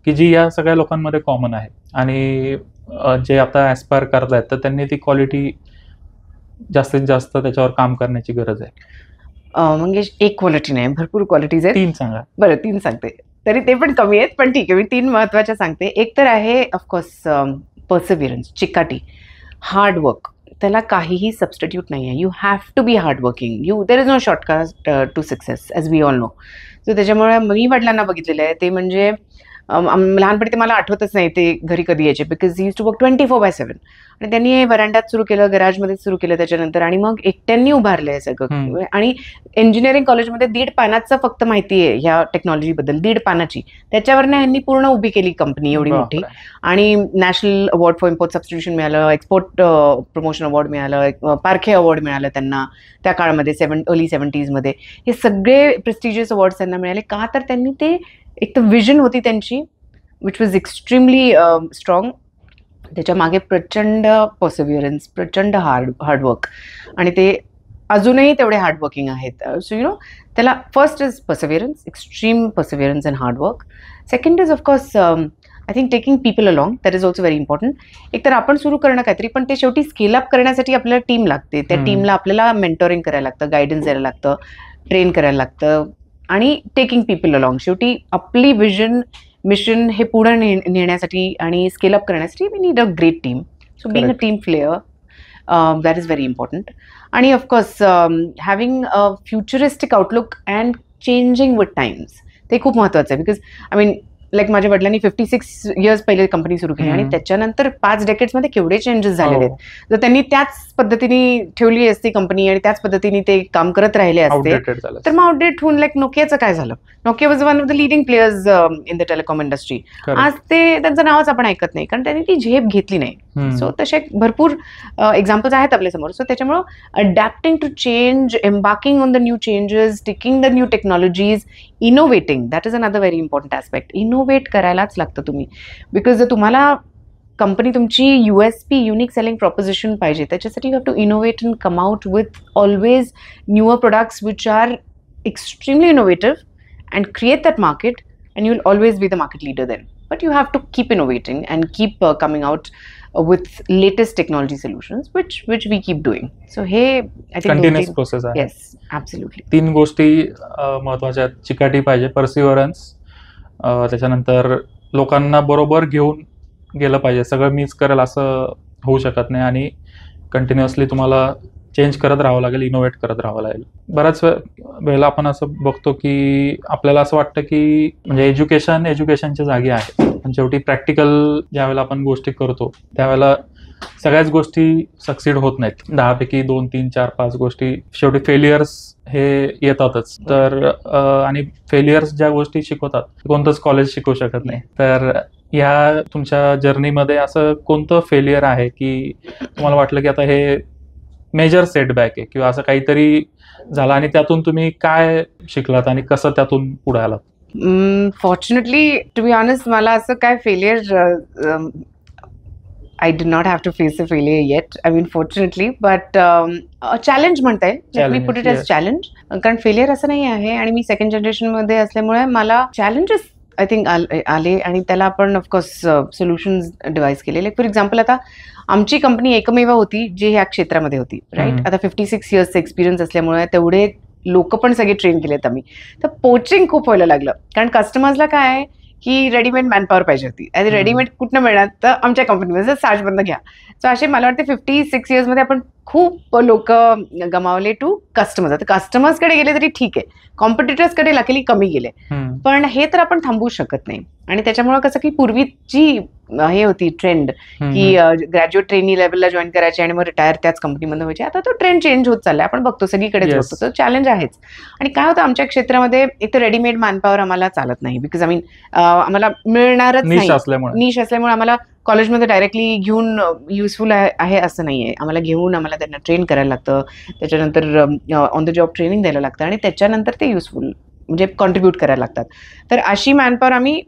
की जी या सगळ्या लोकांमध्ये कॉमन आहे आणि जे आता ॲस्पायर करतायत तर त्यांनी ती क्वालिटी जास्तीत जास्त त्याच्यावर काम करण्याची गरज आहे? म्हणजे एक क्वालिटी नाही, भरपूर क्वालिटीज आहेत. 3 सांगा. बरं 3 सांगते, तरी ते पण कमी आहेत, पण ठीक आहे, मी 3 महत्त्वाच्या सांगते. एक तर आहे ऑफकोर्स पर्सिव्हिरन्स, चिकाटी, हार्ड वर्क. त्याला काहीही सबस्टिट्यूट नाही आहे. You have to be hard working. There is no shortcut to success as we all know. So त्याच्यामुळे मी वडिलांना बघितलेलं आहे, ते म्हणजे लहानपणी ते मला आठवतच नाही ते घरी कधी यायचे, because he used to work 24/7. आणि त्यांनी हे वरांड्यात सुरू केलं, गॅरेजमध्ये सुरू केलं त्याच्यानंतर, आणि मग एकट्यांनी उभारलं आहे सगळं. आणि इंजिनिअरिंग कॉलेजमध्ये 1.5 पानाचं फक्त माहिती आहे ह्या टेक्नॉलॉजीबद्दल, 1.5 पानाची. त्याच्यावरनं यांनी पूर्ण उभी केली कंपनी एवढी मोठी. आणि national award for import substitution मिळालं, एक्सपोर्ट प्रमोशन अवॉर्ड मिळालं, पारखे अवॉर्ड मिळालं त्यांना त्या काळामध्ये, अर्ली 70s. हे सगळे प्रेस्टिजियस अवॉर्ड्स त्यांना मिळाले. का तर त्यांनी ते एक तर विजन होती त्यांची विच वॉज एक्स्ट्रीमली स्ट्रॉंग. त्याच्या मागे प्रचंड पर्सिव्हिरन्स, प्रचंड हार्डवर्क, आणि ते अजूनही तेवढे हार्डवर्किंग आहेत. सो त्याला first is perseverance, extreme perseverance and hard work. Second is of course I think taking people along, that is also very important. एक तर आपण सुरू करणं काहीतरी, पण ते शेवटी स्केल अप करण्यासाठी आपल्याला टीम लागते. त्या टीमला आपल्याला मेंटोरिंग करायला लागतं, गायडन्स द्यायला लागतं, ट्रेन करायला लागतं, आणि टेकिंग पीपल अलॉंग. शेवटी आपली विजन, मिशन हे पुढे नेण्यासाठी आणि स्केल अप करण्यासाठी we need a great team. So being a team player, that is very important. आणि of course having a futuristic outlook and changing with times ते खूप महत्वाचं आहे. बिकॉज आय मीन लाईक माझ्या वडिलांनी 56 इयर्स पहिले कंपनी सुरू केली आणि त्याच्यानंतर 5 डेकेड्समध्ये केवढे चेंजेस झालेले आहेत. जर त्यांनी त्याच पद्धतीने ठेवली असती कंपनी आणि त्याच पद्धतीने ते काम करत राहिले असते तर मग आउटडेट होऊन लाईक नोकियाचं काय झालं. Nokia was one of the leading players in the telecom industry. आज ते त्यांचं नावच आपण ऐकत नाही कारण त्यांनी ती झेप घेतली नाही. सो तसे भरपूर एक्झाम्पल्स आहेत आपल्या समोर. सो त्याच्यामुळं adapting to change, embarking on the new changes, taking the new technologies, innovating, that is another very important aspect. Innovate करायलाच लागतं तुम्ही. बिकॉज जर तुम्हाला कंपनी तुमची USP, युनिक सेलिंग प्रॉपोजिशन पाहिजे त्याच्यासाठी you have to innovate and come out with always newer products which are extremely innovative and create that market and you will always be the market leader then. But you have to keep innovating and keep coming out with latest technology solutions, which we keep doing. So hey, I think continuous process आहे. Yes, absolutely. 3 गोष्टी महत्वाच्या आहेत. चिकाटी पाहिजे, परसिव्हरन्स, त्याच्यानंतर लोकांना बरोबर घेऊन गेलं पाहिजे. सगळं मीच करेल असं होऊ शकत नाही आणि कंटिन्युअसली तुम्हाला चेंज करत राहावं लागेल, इनोव्हेट करत राहावं लागेल. बऱ्याच वेळेला आपण असं बघतो की आपल्याला असं वाटतं की म्हणजे एज्युकेशनच्या जागी आहे पण शेवटी प्रॅक्टिकल ज्यावेळेला आपण गोष्टी करतो त्यावेळेला सगळ्याच गोष्टी सक्सीड होत नाहीत. 10 पैकी 2, 3, 4, 5 गोष्टी शेवटी फेलियर्स हे येतातच. तर आणि फेलियर्स ज्या गोष्टी शिकवतात कोणतंच कॉलेज शिकवू शकत नाही. तर या तुमच्या जर्नीमध्ये असं कोणतं फेलियर आहे की तुम्हाला वाटलं की आता हे मेजर सेटबॅक आहे किंवा असं काहीतरी झालं आणि त्यातून तुम्ही काय शिकलात आणि कसं त्यातून पुढे आलात? फॉर्च्युनेटली टू बी ऑनेस्ट मला असं काय failure I did not have to face a failure yet. I mean, fortunately, but a challenge म्हणता येईल. Let me put it as challenge. कारण फेलियर असं नाही आहे आणि मी सेकंड जनरेशन मध्ये असल्यामुळे मला चॅलेंजेस आय थिंक आले आणि त्याला आपण ऑफकोर्स सोल्युशन्स डिव्हाइस केले. फॉर एक्झाम्पल आता आमची कंपनी एकमेव होती जी ह्या क्षेत्रामध्ये होती राईट. आता 56 इयर्सचा एक्सपिरियन्स असल्यामुळे तेवढे लोक पण सगळे ट्रेन केलेत आम्ही. तर पोचिंग खूप व्हायला लागलं कारण कस्टमर्सला काय आहे की रेडीमेड मॅनपॉवर पाहिजे होती आणि रेडीमेड कुठनं मिळणार तर आमच्या कंपनीमध्ये साजबंद घ्या. सो असे मला वाटते 56 इयर्समध्ये आपण खूप लोक गमावले टू कस्टमर्स. आता कस्टमर्सकडे गेले तरी ठीक आहे, कॉम्पिटिटर्सकडे लकीली कमी गेले पण हे तर आपण थांबवू शकत नाही. आणि त्याच्यामुळे कसं की पूर्वीची हे होती ट्रेंड की ग्रॅज्युएट ट्रेनी लेवलला जॉईन करायचे आणि मग रिटायर त्याच कंपनीमध्ये व्हायचे. आता तो ट्रेंड चेंज होत चाललाय, आपण बघतो सगळीकडेच बघतो. तो चॅलेंज आहेच. आणि काय होतं आमच्या क्षेत्रामध्ये एक तर रेडीमेड मॅनपॉवर आम्हाला चालत नाही बिकॉज आय मीन आम्हाला मिळणारच नाही. निश असल्यामुळे आम्हाला कॉलेजमध्ये डायरेक्टली घेऊन युजफुल आहे असं नाहीये. आम्हाला घेऊन आम्हाला त्यांना ट्रेन करायला लागतं, त्याच्यानंतर ऑन द जॉब ट्रेनिंग द्यायला लागतं आणि त्याच्यानंतर ते युजफुल म्हणजे कॉन्ट्रीब्यूट करायला लागतात. तर अशी मॅनपॉवर आम्ही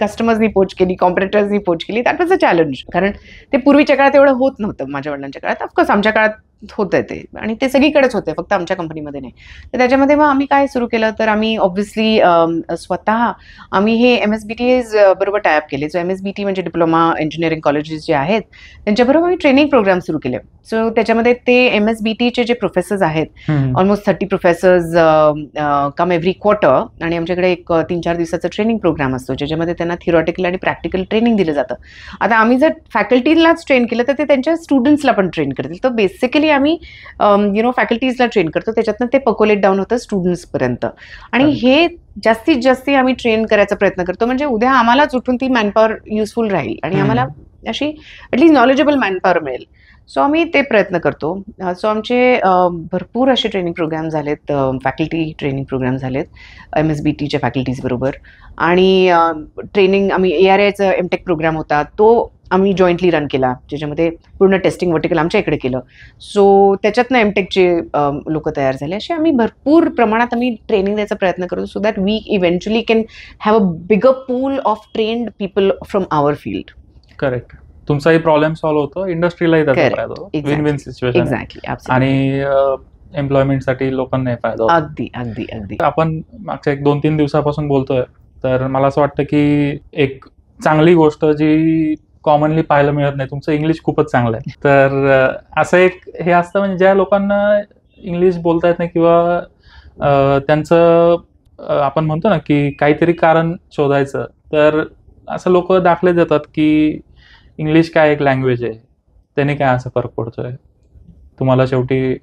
कस्टमर्सनी पोच केली, कॉम्पिटिटर्सनी पोच केली. That was a challenge. कारण ते पूर्वीच्या काळात एवढं होत नव्हतं. माझ्या वडिलांच्या काळात ऑफकोर्स आमच्या काळात होतंय ते आणि ते सगळीकडेच होते, फक्त आमच्या कंपनीमध्ये नाही. तर त्याच्यामध्ये मग आम्ही काय सुरू केलं तर आम्ही ऑब्व्हियसली स्वतः आम्ही हे MSBTs बरोबर टायअप केले. सो MSBT म्हणजे डिप्लोमा इंजिनिअरिंग कॉलेजेस जे आहेत त्यांच्याबरोबर आम्ही ट्रेनिंग प्रोग्राम सुरू केले. सो त्याच्यामध्ये ते MSBTचे जे प्रोफेसर्स आहेत ऑलमोस्ट 30 प्रोफेसर्स कम एव्हरी क्वार्टर आणि आमच्याकडे एक 3-4 दिवसाचा ट्रेनिंग प्रोग्राम असतो ज्याच्यामध्ये त्यांना थिअरॉटिकल आणि प्रॅक्टिकल ट्रेनिंग दिलं जातं. आता आम्ही जर फॅकल्टीलाच ट्रेन केलं तर ते त्यांच्या स्टुडंट्सला पण ट्रेन करतील. तर बेसिकली आम्ही फॅकल्टीजला ट्रेन करतो, त्याच्यातनं ते पर्कोलेट डाऊन होतं स्टुडंट्सपर्यंत. आणि हे जास्तीत जास्त आम्ही ट्रेन करायचा प्रयत्न करतो म्हणजे उद्या आम्हालाच उठून ती मॅनपॉवर युजफुल राहील आणि आम्हाला अशी ॲटलीस्ट नॉलेजेबल मॅनपॉवर मिळेल. सो आम्ही ते प्रयत्न करतो. सो आमचे भरपूर असे ट्रेनिंग प्रोग्राम झालेत, फॅकल्टी ट्रेनिंग प्रोग्राम झालेत MSBTच्या फॅकल्टीज बरोबर. आणि ट्रेनिंग आम्ही ARIचा MTech प्रोग्राम होता तो आम्ही जॉईंटली रन केला ज्याच्यामध्ये पूर्ण टेस्टिंग वर्टिकल आमच्या इकडे केलं. सो त्याच्यातनं MTechचे लोक तयार झाले. असे आम्ही भरपूर प्रमाणात आम्ही ट्रेनिंग द्यायचा प्रयत्न करतो so that we eventually can have a bigger pool of trained people from our field. Correct. तुमचाही प्रॉब्लेम सॉल्व्ह होतो, इंडस्ट्रीलाही त्याचा फायदा होतो. Win win situation. एक्झॅक्टली. आणि एम्प्लॉयमेंटसाठी लोकांनाही फायदा होतो. अगदी अगदी अगदी. आपण मागच्या 1-2-3 दिवसापासून बोलतोय तर मला असं वाटतं की एक चांगली गोष्ट जी कॉमनली पाहायला मिळत नाही, तुमचं इंग्लिश खूपच चांगलं आहे. तर असं एक हे असतं म्हणजे ज्या लोकांना इंग्लिश बोलता येत नाही किंवा त्यांचं आपण म्हणतो ना की काहीतरी कारण शोधायचं, तर असं लोक दाखले देतात की इंग्लिश काय एक लँग्वेज आहे, त्याने काय असं फरक पडतोय. तुम्हाला शेवटी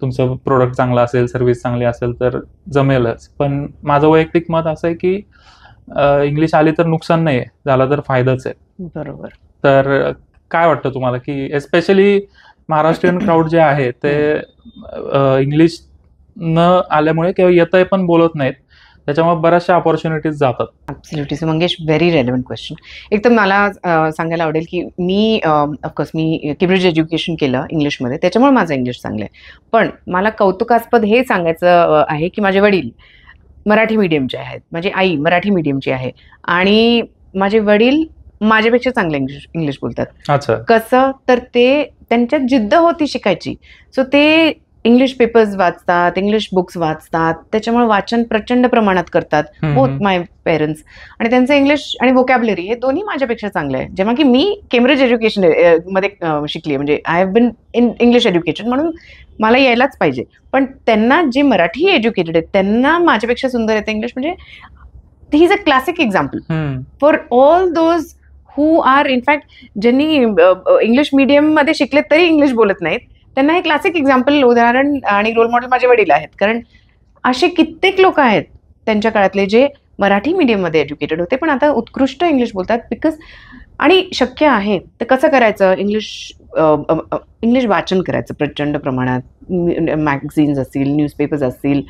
तुमचं प्रोडक्ट चांगलं असेल, सर्व्हिस चांगली असेल तर जमेलच. पण माझं वैयक्तिक मत असं आहे की इंग्लिश आली तर नुकसान नाही आहे, झाला तर फायदाच आहे. बरोबर. तर काय वाटतं तुम्हाला की एस्पेशली महाराष्ट्रीयन क्राऊड जे आहे ते इंग्लिश न आल्यामुळे किंवा येतंय पण बोलत नाहीत, त्याच्यामुळे बऱ्याचशा ऑपॉर्च्युनिटीज जातात. Absolutely. So Mangesh, very relevant question. एक तर मला सांगायला आवडेल की मी ऑफकोर्स मी केम्ब्रिज एज्युकेशन केलं इंग्लिशमध्ये, त्याच्यामुळे माझं इंग्लिश चांगलं आहे. पण मला कौतुकास्पद हे सांगायचं आहे की माझे वडील मराठी मीडियमचे आहेत, माझी आई मराठी मीडियमची आहे आणि माझे वडील माझ्यापेक्षा चांगलं इंग्लिश बोलतात. अच्छा. कसं तर ते त्यांच्यात जिद्द होती शिकायची. सो ते इंग्लिश पेपर्स वाचतात, इंग्लिश बुक्स वाचतात, त्याच्यामुळे वाचन प्रचंड प्रमाणात करतात बोथ माय पेरेंट्स. आणि त्यांचं इंग्लिश आणि व्होकॅब्युलरी हे दोन्ही माझ्यापेक्षा चांगलं आहे. जेव्हा की मी केम्ब्रिज एज्युकेशन मध्ये शिकली, म्हणजे I have been in English education, म्हणून मला यायलाच पाहिजे. पण त्यांना जे मराठी एज्युकेटेड आहेत त्यांना माझ्यापेक्षा सुंदर येतं इंग्लिश. म्हणजे he is a classic example for all those who are in fact ज्यांनी इंग्लिश मीडियममध्ये शिकले तरी इंग्लिश बोलत नाहीत, त्यांना हे क्लासिक एक्झाम्पल, उदाहरण आणि रोल मॉडेल माझे वडील आहेत. कारण असे कित्येक लोक आहेत त्यांच्या काळातले जे मराठी मीडियममध्ये एज्युकेटेड होते पण आता उत्कृष्ट इंग्लिश बोलतात. बिकॉज आणि शक्य आहे तर कसं करायचं, इंग्लिश वाचन करायचं प्रचंड प्रमाणात. मॅगझिन्स असतील, न्यूजपेपर्स असतील.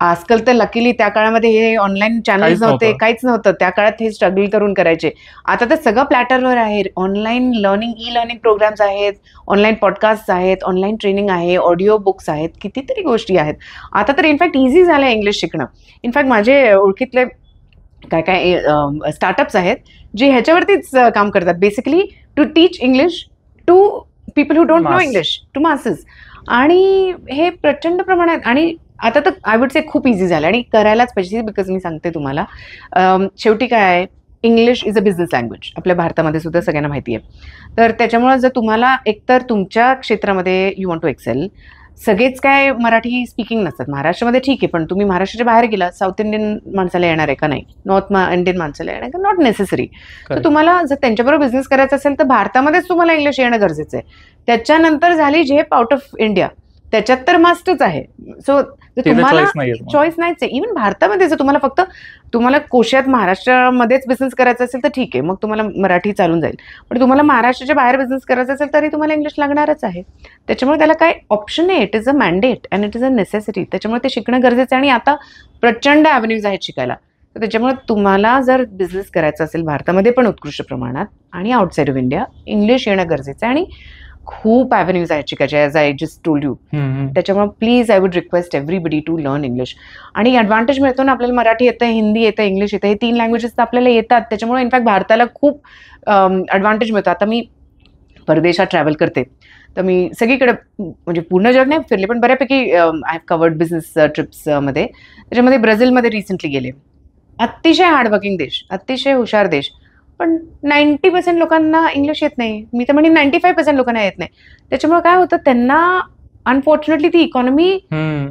आजकाल तर लकीली त्या काळामध्ये हे ऑनलाईन चॅनल्स नव्हते, काहीच नव्हतं. त्या काळात हे स्ट्रगल करून करायचे. आता तर सगळं प्लॅटरवर आहे. Online learning, e learning programmes आहेत, ऑनलाईन पॉडकास्ट आहेत, ऑनलाईन ट्रेनिंग आहे, ऑडिओ बुक्स आहेत, कितीतरी गोष्टी आहेत. आता तर इनफॅक्ट इझी झालं आहे इंग्लिश शिकणं. इनफॅक्ट माझे ओळखीतले काय स्टार्टअप्स आहेत जे ह्याच्यावरतीच काम करतात, basically to teach English to people who don't know English, to masses. आणि हे प्रचंड प्रमाणात, आणि आता तर आय वुड से खूप इझी झालं आणि करायलाच पाहिजे. बिकॉज मी सांगते तुम्हाला, शेवटी काय आहे, English is a business language. आपल्या भारतामध्ये सुद्धा सगळ्यांना माहिती आहे. तर त्याच्यामुळे जर तुम्हाला एकतर तुमच्या क्षेत्रामध्ये यू वॉन्ट टू एक्सेल, सगळेच काय मराठी स्पीकिंग नसतात. महाराष्ट्रामध्ये ठीक आहे, पण तुम्ही महाराष्ट्राच्या बाहेर गेला, साऊथ इंडियन माणसाला येणार आहे का नाही, नॉर्थ इंडियन माणसाला येणार का, नॉट नेसेसरी. तर तुम्हाला जर त्यांच्याबरोबर बिझनेस करायचा असेल तर भारतामध्येच तुम्हाला इंग्लिश येणं गरजेचं आहे. त्याच्यानंतर झाली झेप आउट ऑफ इंडिया, त्याच्यात तर मास्टच आहे. सो तुम्हाला चॉईस नाहीच आहे. इव्हन भारतामध्ये जर तुम्हाला कोशात महाराष्ट्रामध्येच बिझनेस करायचा असेल तर ठीक आहे, मग तुम्हाला मराठी चालून जाईल. पण तुम्हाला महाराष्ट्राच्या बाहेर बिझनेस करायचा असेल तरी तुम्हाला इंग्लिश लागणारच आहे. त्याच्यामुळे त्याला काय ऑप्शन नाही, it is a mandate and it is a necessity. त्याच्यामुळे ते शिकणं गरजेचं आहे आणि आता प्रचंड ॲव्हेन्यूज आहेत शिकायला. तर त्याच्यामुळे तुम्हाला जर बिझनेस करायचा असेल भारतामध्ये पण उत्कृष्ट प्रमाणात आणि आउटसाईड ऑफ इंडिया, इंग्लिश येणं गरजेचं आहे. आणि खूप ॲव्हेन्यूज आहेत शिकायच्या, as I just told you. त्याच्यामुळे please I would request everybody to learn English. आणि ॲडव्हान्टेज मिळतो ना आपल्याला, मराठी येतं, हिंदी येतं, इंग्लिश येतं, हे 3 लँग्वेजेस तर आपल्याला येतात. त्याच्यामुळे इनफॅक्ट भारताला खूप ॲडव्हान्टेज मिळतो. आता मी परदेशात ट्रॅव्हल करते तर मी सगळीकडे, म्हणजे पूर्ण जग नाही फिरले पण बऱ्यापैकी आय हॅव कवर्ड बिझनेस ट्रिप्समध्ये. त्याच्यामध्ये ब्राझीलमध्ये रिसेंटली गेले. अतिशय हार्डवर्किंग देश, अतिशय हुशार देश, पण 90% लोकांना इंग्लिश येत नाही. मी तर म्हणेन 95% लोकांना येत नाही. त्याच्यामुळे काय होतं, त्यांना अनफॉर्च्युनेटली ती इकॉनॉमी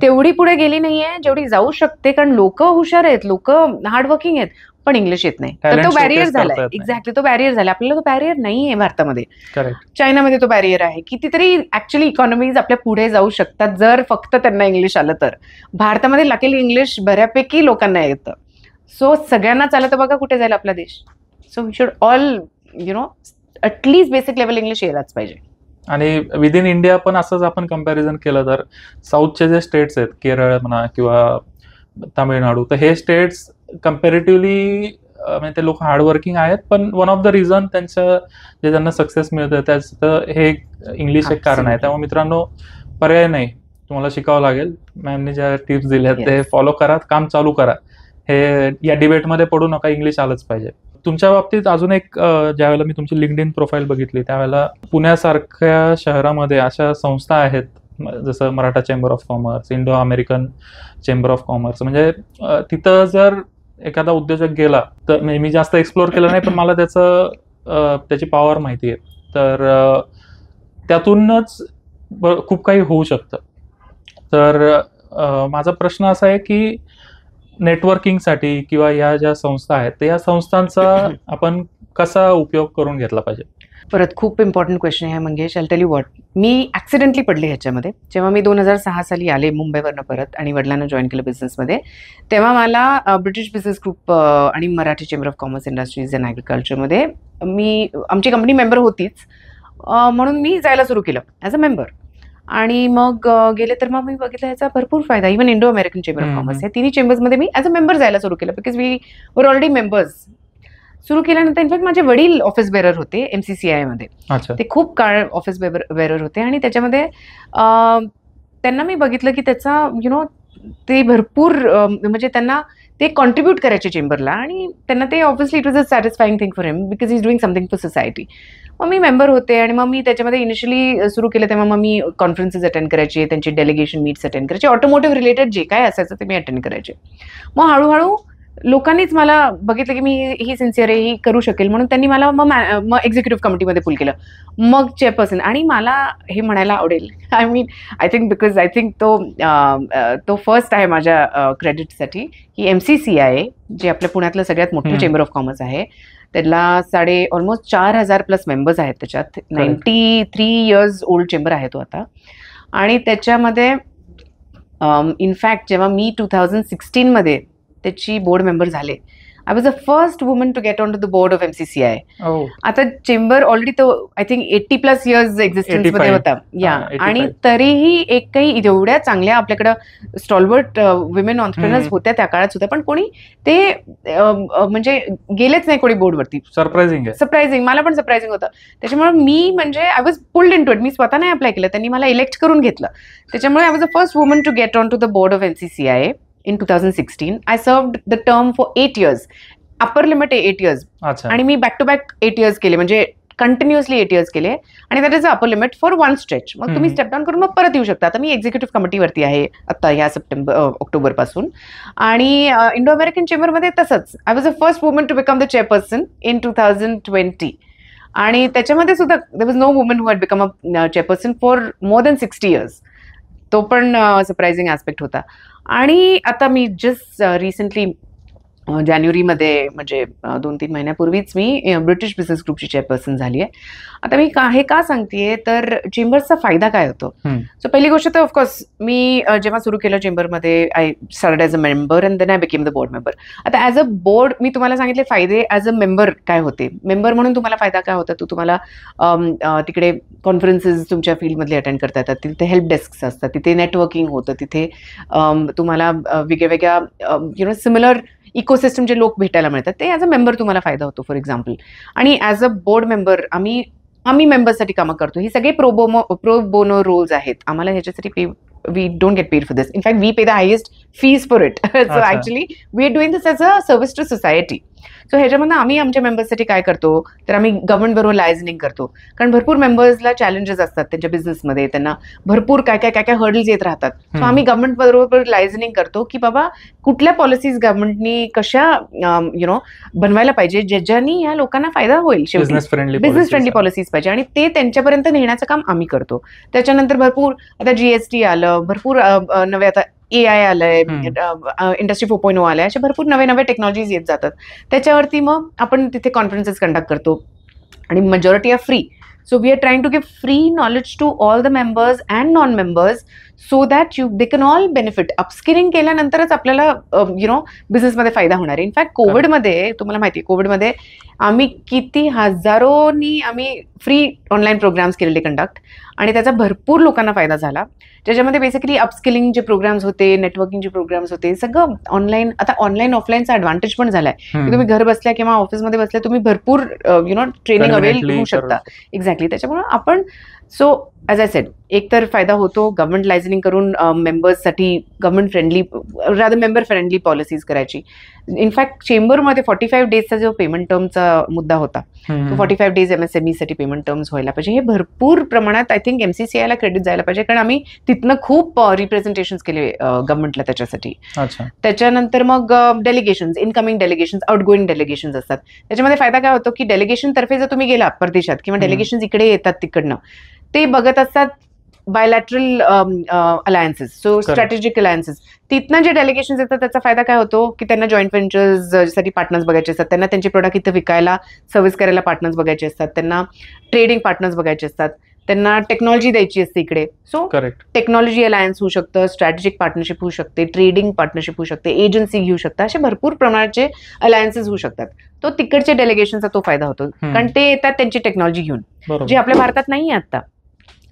तेवढी पुढे गेली नाहीये जेवढी जाऊ शकते. कारण लोक हुशार आहेत, लोक हार्डवर्किंग आहेत, पण इंग्लिश येत नाही. तर तो बॅरियर झाला. एक्झॅक्टली, तो बॅरियर झाला. आपल्याला तो बॅरियर नाही आहे भारतामध्ये. चायनामध्ये तो बॅरियर आहे. कितीतरी ऍक्च्युअली इकॉनॉमीज आपल्या पुढे जाऊ शकतात जर फक्त त्यांना इंग्लिश आलं तर. भारतामध्ये लकीली इंग्लिश बऱ्यापैकी लोकांना येतं. सो सगळ्यांना चाललं तर बघा कुठे जाईल आपला देश. So we should all at least basic level English यायलाच पाहिजे. आणि विदिन इंडिया पण असंच आपण कम्पॅरिझन केलं तर साऊथचे जे स्टेट्स आहेत, केरळ म्हणा किंवा तामिळनाडू, तर हे स्टेट्स कम्पॅरेटिव्हली म्हणजे ते लोक हार्डवर्किंग आहेत, पण वन ऑफ द रिझन त्यांना सक्सेस मिळतं त्याचं हे इंग्लिश एक कारण आहे. त्यामुळे मित्रांनो, पर्याय नाही, तुम्हाला शिकावं लागेल. मॅमने ज्या टिप्स दिल्या ते फॉलो करा, काम चालू करा. हे या डिबेटमध्ये पडू नका, इंग्लिश आलंच पाहिजे. तुमच्या बाबतीत अजून एक, ज्यावेळेला मी तुमची लिंक्डइन प्रोफाईल बघितली त्यावेळेला पुण्यासारख्या शहरामध्ये अशा संस्था आहेत जसं Maratha chamber of commerce, Indo American chamber of commerce. म्हणजे तिथं जर एखादा उद्योजक गेला तर, मी जास्त एक्सप्लोअर केलं नाही पण मला त्याची पॉवर माहिती आहे. तर त्यातूनच खूप काही होऊ शकतं. तर माझा प्रश्न असा आहे की नेटवर्किंगसाठी किंवा या ज्या संस्था आहेत या संस्थांचा आपण कसा उपयोग करून घेतला पाहिजे? परत खूप इम्पॉर्टंट क्वेश्चन आहे Mangesh. I tell you what, me accidentally पडले ह्याच्यामध्ये. जेव्हा मी 2006 साली आले मुंबईवरनं परत आणि वडिलांना जॉईन केलं बिझनेसमध्ये, तेव्हा मला ब्रिटिश बिझनेस ग्रुप आणि Marathi chamber of commerce industries and ॲग्रिकल्चरमध्ये आमची कंपनी मेंबर होतीच, म्हणून मी जायला सुरू केलं ॲज अ मेंबर. आणि मग गेले तर मग मी बघितलं ह्याचा भरपूर फायदा. Even Indo American chamber of commerce, या तिन्ही चेंबर्समध्ये मी ॲज अ मेंबर जायला सुरू केलं, because we were already members. सुरू केल्यानंतर इनफॅक्ट माझे वडील ऑफिस बेरर होते MCCI मध्ये. ते खूप काळ ऑफिस बेरर होते आणि त्याच्यामध्ये त्यांना मी बघितलं की त्याचा ते भरपूर म्हणजे त्यांना ते कॉन्ट्रीब्यूट करायचे चेंबरला, आणि त्यांना ते obviously it was a satisfying thing for him because is doing something for society. मग मी मेंबर होते आणि मग मी त्याच्यामध्ये इनिशियली सुरू केलं तेव्हा मग मी कॉन्फरन्सेस अटेंड करायचे, त्यांचे डेलिगेशन मीट्स अटेंड करायचे, ऑटोमोटिव्ह रिलेटेड जे काय असायचं ते मी अटेंड करायचे. मग हळूहळू लोकांनीच मला बघितलं की मी ही सिन्सिअर आहे, ही करू शकेल, म्हणून त्यांनी मला मग एक्झिक्युटिव्ह कमिटीमध्ये पुल केलं, मग चेअरपर्सन. आणि मला हे म्हणायला आवडेल, I think because I think तो फर्स्ट आहे माझ्या क्रेडिटसाठी, की MCCI जे आपल्या पुण्यातलं सगळ्यात मोठं चेंबर ऑफ कॉमर्स आहे, त्याला ऑलमोस्ट 4,000+ मेंबर्स आहेत. त्याच्यात 93 इयर्स ओल्ड चेंबर आहे तो आता. आणि त्याच्यामध्ये इनफॅक्ट जेव्हा मी 2016 मध्ये त्याची बोर्ड मेंबर झाले, I was the first woman to get on to the board of MCCI. आता चेंबर ऑलरेडी तो आय थिंक 80+ इयर्स एक्झिस्टन्स मध्ये होता या, आणि तरीही एक काही एवढ्या चांगल्या आपल्याकडं स्टॉलवर्ट विमेन ऑन्टरप्रेनर्स होत्या त्या काळात सुद्धा, पण कोणी ते म्हणजे गेलेच नाही कोणी बोर्डवरती. सरप्राइझिंग, मला पण सरप्राइझिंग होतं. त्याच्यामुळे मी म्हणजे I was pulled in to it. मी स्वतः नाही अप्लाय केलं, त्यांनी मला इलेक्ट करून घेतलं. त्याच्यामुळे I was the first woman to get on to the board of MCCI. In 2016, I served the term for 8 years. Upper limit 8 years. आणि मी बॅक टू बॅक 8 years केले, म्हणजे कंटिन्युअसली 8 years केले, आणि that is upper limit for one stretch. मग तुम्ही step down करून मग परत येऊ शकता. आता मी एक्झिक्युटिव्ह कमिटीवरती आहे आता ह्या ऑक्टोबर पासून. आणि इंडो अमेरिकन चेंबरमध्ये तसंच I was the first woman to become the chairperson in 2020. आणि त्याच्यामध्ये सुद्धा there was no woman who had become a chairperson for more than 60 years. तो पण सरप्राइझिंग ॲस्पेक्ट होता. आणि आता मी जस्ट रिसेंटली जानेवारीमध्ये, म्हणजे 2-3 महिन्यापूर्वीच मी ब्रिटिश बिझनेस ग्रुपची चेअरपर्सन झाली आहे. आता मी हे का सांगतेय तर चेंबर्सचा फायदा काय होतो. सो पहिली गोष्ट तर ऑफकोर्स मी जेव्हा सुरू केलं चेंबरमध्ये, I started as a member and then I became the board member. आता ॲज अ बोर्ड मी तुम्हाला सांगितले फायदे. ॲज अ मेंबर काय होते, मेंबर म्हणून तुम्हाला फायदा काय होता, तुम्हाला तिकडे कॉन्फरन्सेस तुमच्या फील्डमधले अटेंड करता येतात, तिथे हेल्प डेस्क असतात, तिथे नेटवर्किंग होतं, तिथे तुम्हाला वेगळ्या सिमिलर इकोसिस्टमचे लोक भेटायला मिळतात. ते ॲज अ मेंबर तुम्हाला फायदा होतो फॉर एक्झाम्पल. आणि ॲज अ बोर्ड मेंबर आम्ही मेंबर्ससाठी कामं करतो. ही सगळे प्रो बोनो रोल्स आहेत. आम्हाला ह्याच्यासाठी we don't get paid for this. In fact, we pay the highest fees for it. So actually, we are doing this as a service to society. So ह्याच्यामध्ये आम्ही आमच्या मेंबर्ससाठी काय करतो तर आम्ही गव्हर्नमेंट बरोबर लायझनिंग करतो. कारण भरपूर मेंबर्सला चॅलेंजेस असतात त्यांच्या बिझनेसमध्ये, त्यांना भरपूर काय काय हर्डल्स येत राहतात. सो आम्ही गव्हर्नमेंट बरोबर लायझनिंग करतो की बाबा कुठल्या पॉलिसीज गव्हर्नमेंटनी कशा बनवायला पाहिजे ज्याच्यानी या लोकांना फायदा होईल. बिझनेस फ्रेंडली पॉलिसीज पाहिजे, आणि ते त्यांच्यापर्यंत नेण्याचं काम आम्ही करतो. त्याच्यानंतर भरपूर आता GST आलं, भरपूर नवे आता AI आलंय, इंडस्ट्री 4.0 आलंय, अशा भरपूर नवे टेक्नॉलॉजीज येत जातात. त्याच्यावरती मग आपण तिथे कॉन्फरन्सेस कंडक्ट करतो, आणि majority are free. So we are trying to give free knowledge to all the members and non members so that they can all benefit. Upskilling केल्यानंतरच आपल्याला बिझनेसमध्ये फायदा होणार आहे. इनफॅक्ट कोविडमध्ये तुम्हाला माहिती आहे, कोविडमध्ये आम्ही किती हजारोनी आम्ही फ्री ऑनलाईन प्रोग्राम्स केलेले कंडक्ट, आणि त्याचा भरपूर लोकांना फायदा झाला. ज्याच्यामध्ये बेसिकली अपस्किलिंग जे प्रोग्राम्स होते, नेटवर्किंग जे प्रोग्राम्स होते, सगळं ऑनलाईन. आता ऑनलाईन ऑफलाईनचा ॲडव्हान्टेज पण झालाय की तुम्ही घर बसल्या किंवा ऑफिसमध्ये बसल्या तुम्ही भरपूर ट्रेनिंग अवेल करू शकता. एक्झॅक्टली. त्याच्यामुळे आपण ॲज आय सेड, एक तर फायदा होतो गव्हर्नमेंट लायझनिंग करून मेंबर्ससाठी मेंबर फ्रेंडली पॉलिसीज करायची. इनफॅक्ट चेंबरमध्ये 45 डेजचा जो पेमेंट टर्मचा मुद्दा होता, तो 45 डेज MSME साठी पेमेंट टर्म्स व्हायला पाहिजे. हे भरपूर प्रमाणात आय थिंक MCCIला क्रेडिट जायला पाहिजे, कारण आम्ही तिथनं खूप रिप्रेझेंटेशन केले गव्हर्नमेंटला त्याच्यासाठी. त्याच्यानंतर मग डेलिगेशन्स, इनकमिंग डेलिगेशन्स, आउटगोईंग डेलिगेशन्स असतात. त्याच्यामध्ये फायदा काय होतो की डेलिगेशन तर्फे जर तुम्ही गेला परदेशात किंवा डेलिगेशन्स इकडे येतात तिकडनं, ते बघत असतात bilateral alliances, so strategic alliances. तिथनं जे डेलिगेशन येतात त्याचा फायदा काय होतो की त्यांना जॉईंट व्हेंचर्स साठी पार्टनर्स बघायचे असतात, त्यांना त्यांचे प्रोडक्ट इथं विकायला सर्व्हिस करायला पार्टनर्स बघायचे असतात, त्यांना ट्रेडिंग पार्टनर्स बघायचे असतात, त्यांना टेक्नॉलॉजी द्यायची असते इकडे. सो टेक्नॉलॉजी अलायन्स होऊ शकतं, स्ट्रॅटेजिक पार्टनरशिप होऊ शकते, ट्रेडिंग पार्टनरशिप होऊ शकते, एजन्सी घेऊ शकतात, असे भरपूर प्रमाणाचे अलायन्सेस होऊ शकतात. तो तिकडच्या डेलिगेशनचा तो फायदा होतो, कारण ते येतात त्यांची टेक्नॉलॉजी घेऊन, जी आपल्या भारतात नाही आहे आता.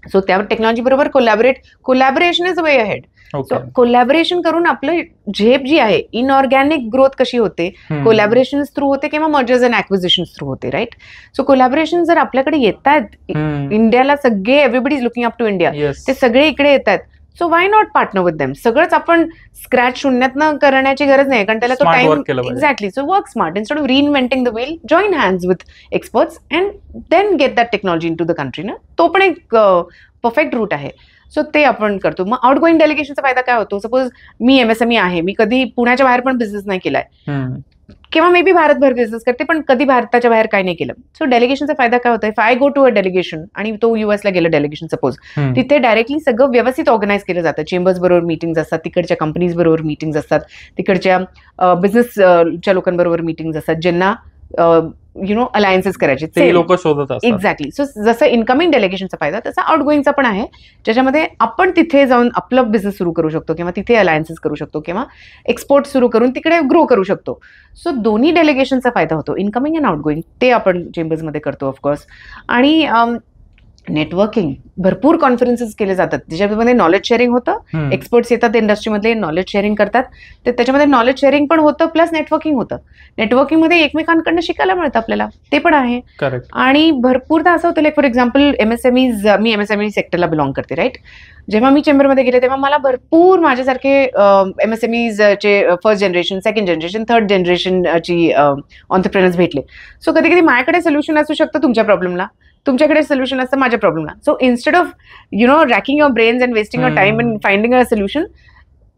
सो त्या टेक्नॉलॉजी बरोबर collaboration is way ahead. So collaboration करून आपलं झेप जी आहे, इनऑर्गॅनिक ग्रोथ कशी होते, कोलॅबोरेशन थ्रू होते किंवा मर्जर्स अँड ऍक्विजिशन थ्रू होते, राईट. सो कोलॅबोरेशन जर आपल्याकडे येत आहेत इंडियाला, सगळे everybody is looking up to India, ते सगळे इकडे येतात. So why not partner with them. सगळंच आपण स्क्रॅच शून्यातनं करण्याची गरज नाही, कारण त्याला तो time. Exactly. So work smart instead of reinventing the wheel, join hands with experts and then get that technology in to the country ना. तो पण एक परफेक्ट रूट आहे. सो ते आपण करतो. मग आउट गोईंग डेलिगेशनचा फायदा काय होतो? सपोज मी MSME आहे, मी कधी पुण्याच्या बाहेर पण बिझनेस नाही केलाय, किंवा मे बी भारतभर बिझनेस करते पण कधी भारताच्या बाहेर काय नाही केलं. सो डेलिगेशनचा फायदा काय होता? If I go to a delegation आणि तो US ला गेलं डेलिगेशन सपोज, तिथे डायरेक्टली सगळं व्यवस्थित ऑर्गनाईज केलं जातं. चेंबर्स बरोबर मीटिंग्स असतात, तिकडच्या कंपनीज बरोबर मीटिंग्स असतात, तिकडच्या बिझनेसच्या लोकांबरोबर मीटिंग्स असतात, ज्यांना अलायन्सेस करायचे ते लोक शोधत असतात. एक्झॅक्टली. सो जसं इनकमिंग डेलिगेशनचा फायदा तसा आउट गोईंगचा पण आहे, ज्याच्यामध्ये आपण तिथे जाऊन आपलं बिझनेस सुरू करू शकतो किंवा तिथे अलायन्सेस करू शकतो किंवा एक्सपोर्ट सुरू करून तिकडे ग्रो करू शकतो. सो दोन्ही डेलिगेशनचा फायदा होतो, इनकमिंग अँड आउट गोईंग. ते आपण चेंबर्समध्ये करतो ऑफकोर्स. आणि नेटवर्किंग, भरपूर कॉन्फरन्सेस केले जातात ज्याच्यामध्ये नॉलेज शेअरिंग होतं, एक्सपर्ट्स येतात इंडस्ट्रीमधले, नॉलेज शेअरिंग करतात, तर त्याच्यामध्ये नॉलेज शेअरिंग पण होतं प्लस नेटवर्किंग होतं. नेटवर्किंगमध्ये एकमेकांकडनं शिकायला मिळतं आपल्याला, ते पण आहे. आणि भरपूरदा असं होतं, लाईक फॉर एक्झाम्पल मी MSME सेक्टरला बिलॉंग करते, राईट. जेव्हा मी चेंबरमध्ये गेले तेव्हा मला भरपूर माझ्यासारखे MSMEचे first generation, second generation, third जनरेशनची ऑन्टरप्रेनर्स भेटले. सो कधी कधी माझ्याकडे सोल्युशन असू शकतं तुमच्या प्रॉब्लेमला, तुमच्याकडे सोल्युशन असतं माझ्या प्रॉब्लेमला. So instead of racking your brains and wasting your time and finding a solution,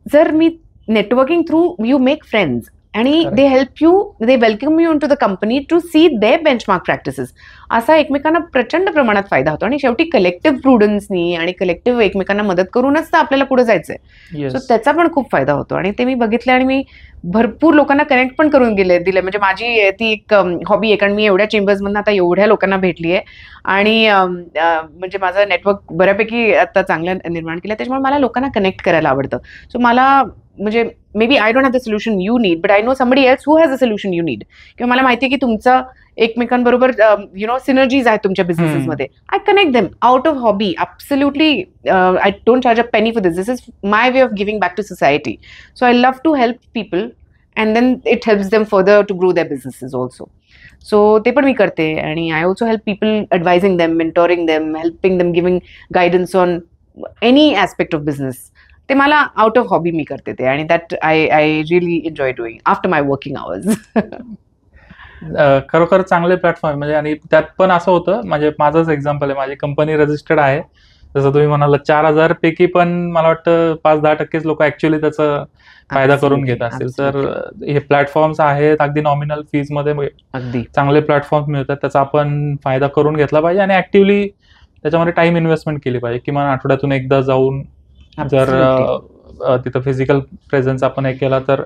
जर मी networking through you make friends आणि they help you, they welcome you in to the company to see they benchmark practices, असा एकमेकांना प्रचंड प्रमाणात फायदा होतो. आणि शेवटी कलेक्टिव्ह प्रुडन्सनी आणि कलेक्टिव्ह एकमेकांना मदत करूनच तर आपल्याला पुढे जायचंय. सो त्याचा पण खूप फायदा होतो. आणि ते मी बघितलं आणि मी भरपूर लोकांना कनेक्ट पण करून दिले. म्हणजे माझी ती एक हॉबी आहे, कारण मी एवढ्या चेंबर्समधून आता एवढ्या लोकांना भेटली आहे आणि म्हणजे माझं नेटवर्क बऱ्यापैकी आता चांगलं निर्माण केलं, त्याच्यामुळे मला लोकांना कनेक्ट करायला आवडतं. सो मला म्हणजे may be I don't have the solution you need, but I know somebody else who has a solution you need, किंवा मला माहिती आहे की तुमचा एकमेकांबरोबर सिनर्जीज आहेत तुमच्या बिझनेसेसमध्ये. I connect them out of hobby. Absolutely I don't charge a penny for this. This is my way of giving back to society. So I love to help people and then it helps them further to grow their businesses also. So ते पण मी करते. आणि I also help people, advising them, mentoring them, helping them, giving guidance on any aspect of business. ते मला out of hobby मी करते ते, आणि that I really enjoy doing after my working hours. खरोखर चांगले प्लॅटफॉर्म म्हणजे. आणि त्यात पण असं होतं, म्हणजे माझंच एक्झाम्पल आहे, माझी कंपनी रजिस्टर्ड आहे, जसं तुम्ही म्हणाला 4,000 पैकी पण मला वाटतं 5-10% लोक ऍक्च्युअली त्याचा फायदा करून घेत असतील. तर हे प्लॅटफॉर्म्स आहेत, अगदी नॉमिनल फीज मध्ये अगदी चांगले प्लॅटफॉर्म मिळतात, त्याचा आपण फायदा करून घेतला पाहिजे आणि ऍक्टिव्हली त्याच्यामध्ये टाइम इन्व्हेस्टमेंट केली पाहिजे. किमान आठवड्यातून एकदा जाऊन जर तिथं फिजिकल प्रेझेन्स आपण हे केला, तर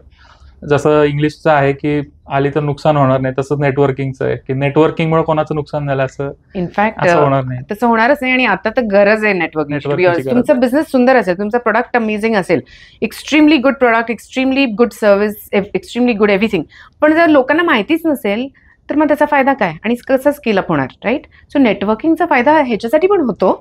जसं इंग्लिशचं आहे की आली तर नुकसान होणार नाही, तसंच नेटवर्किंगचं आहे की नेटवर्किंगमुळे कोणाचं नुकसान झालं असं इनफॅक्ट होणार नाही, तसं होणारच नाही. आणि आता तर गरज आहे नेटवर्किंग. तुमचा बिझनेस सुंदर असेल, तुमचा प्रोडक्ट अमेझिंग असेल, extremely good product, extremely good service, extremely good everything, पण जर लोकांना माहितीच नसेल तर मग त्याचा फायदा काय आणि कसं स्केल अप होणार, राईट. सो नेटवर्किंगचा फायदा ह्याच्यासाठी पण होतो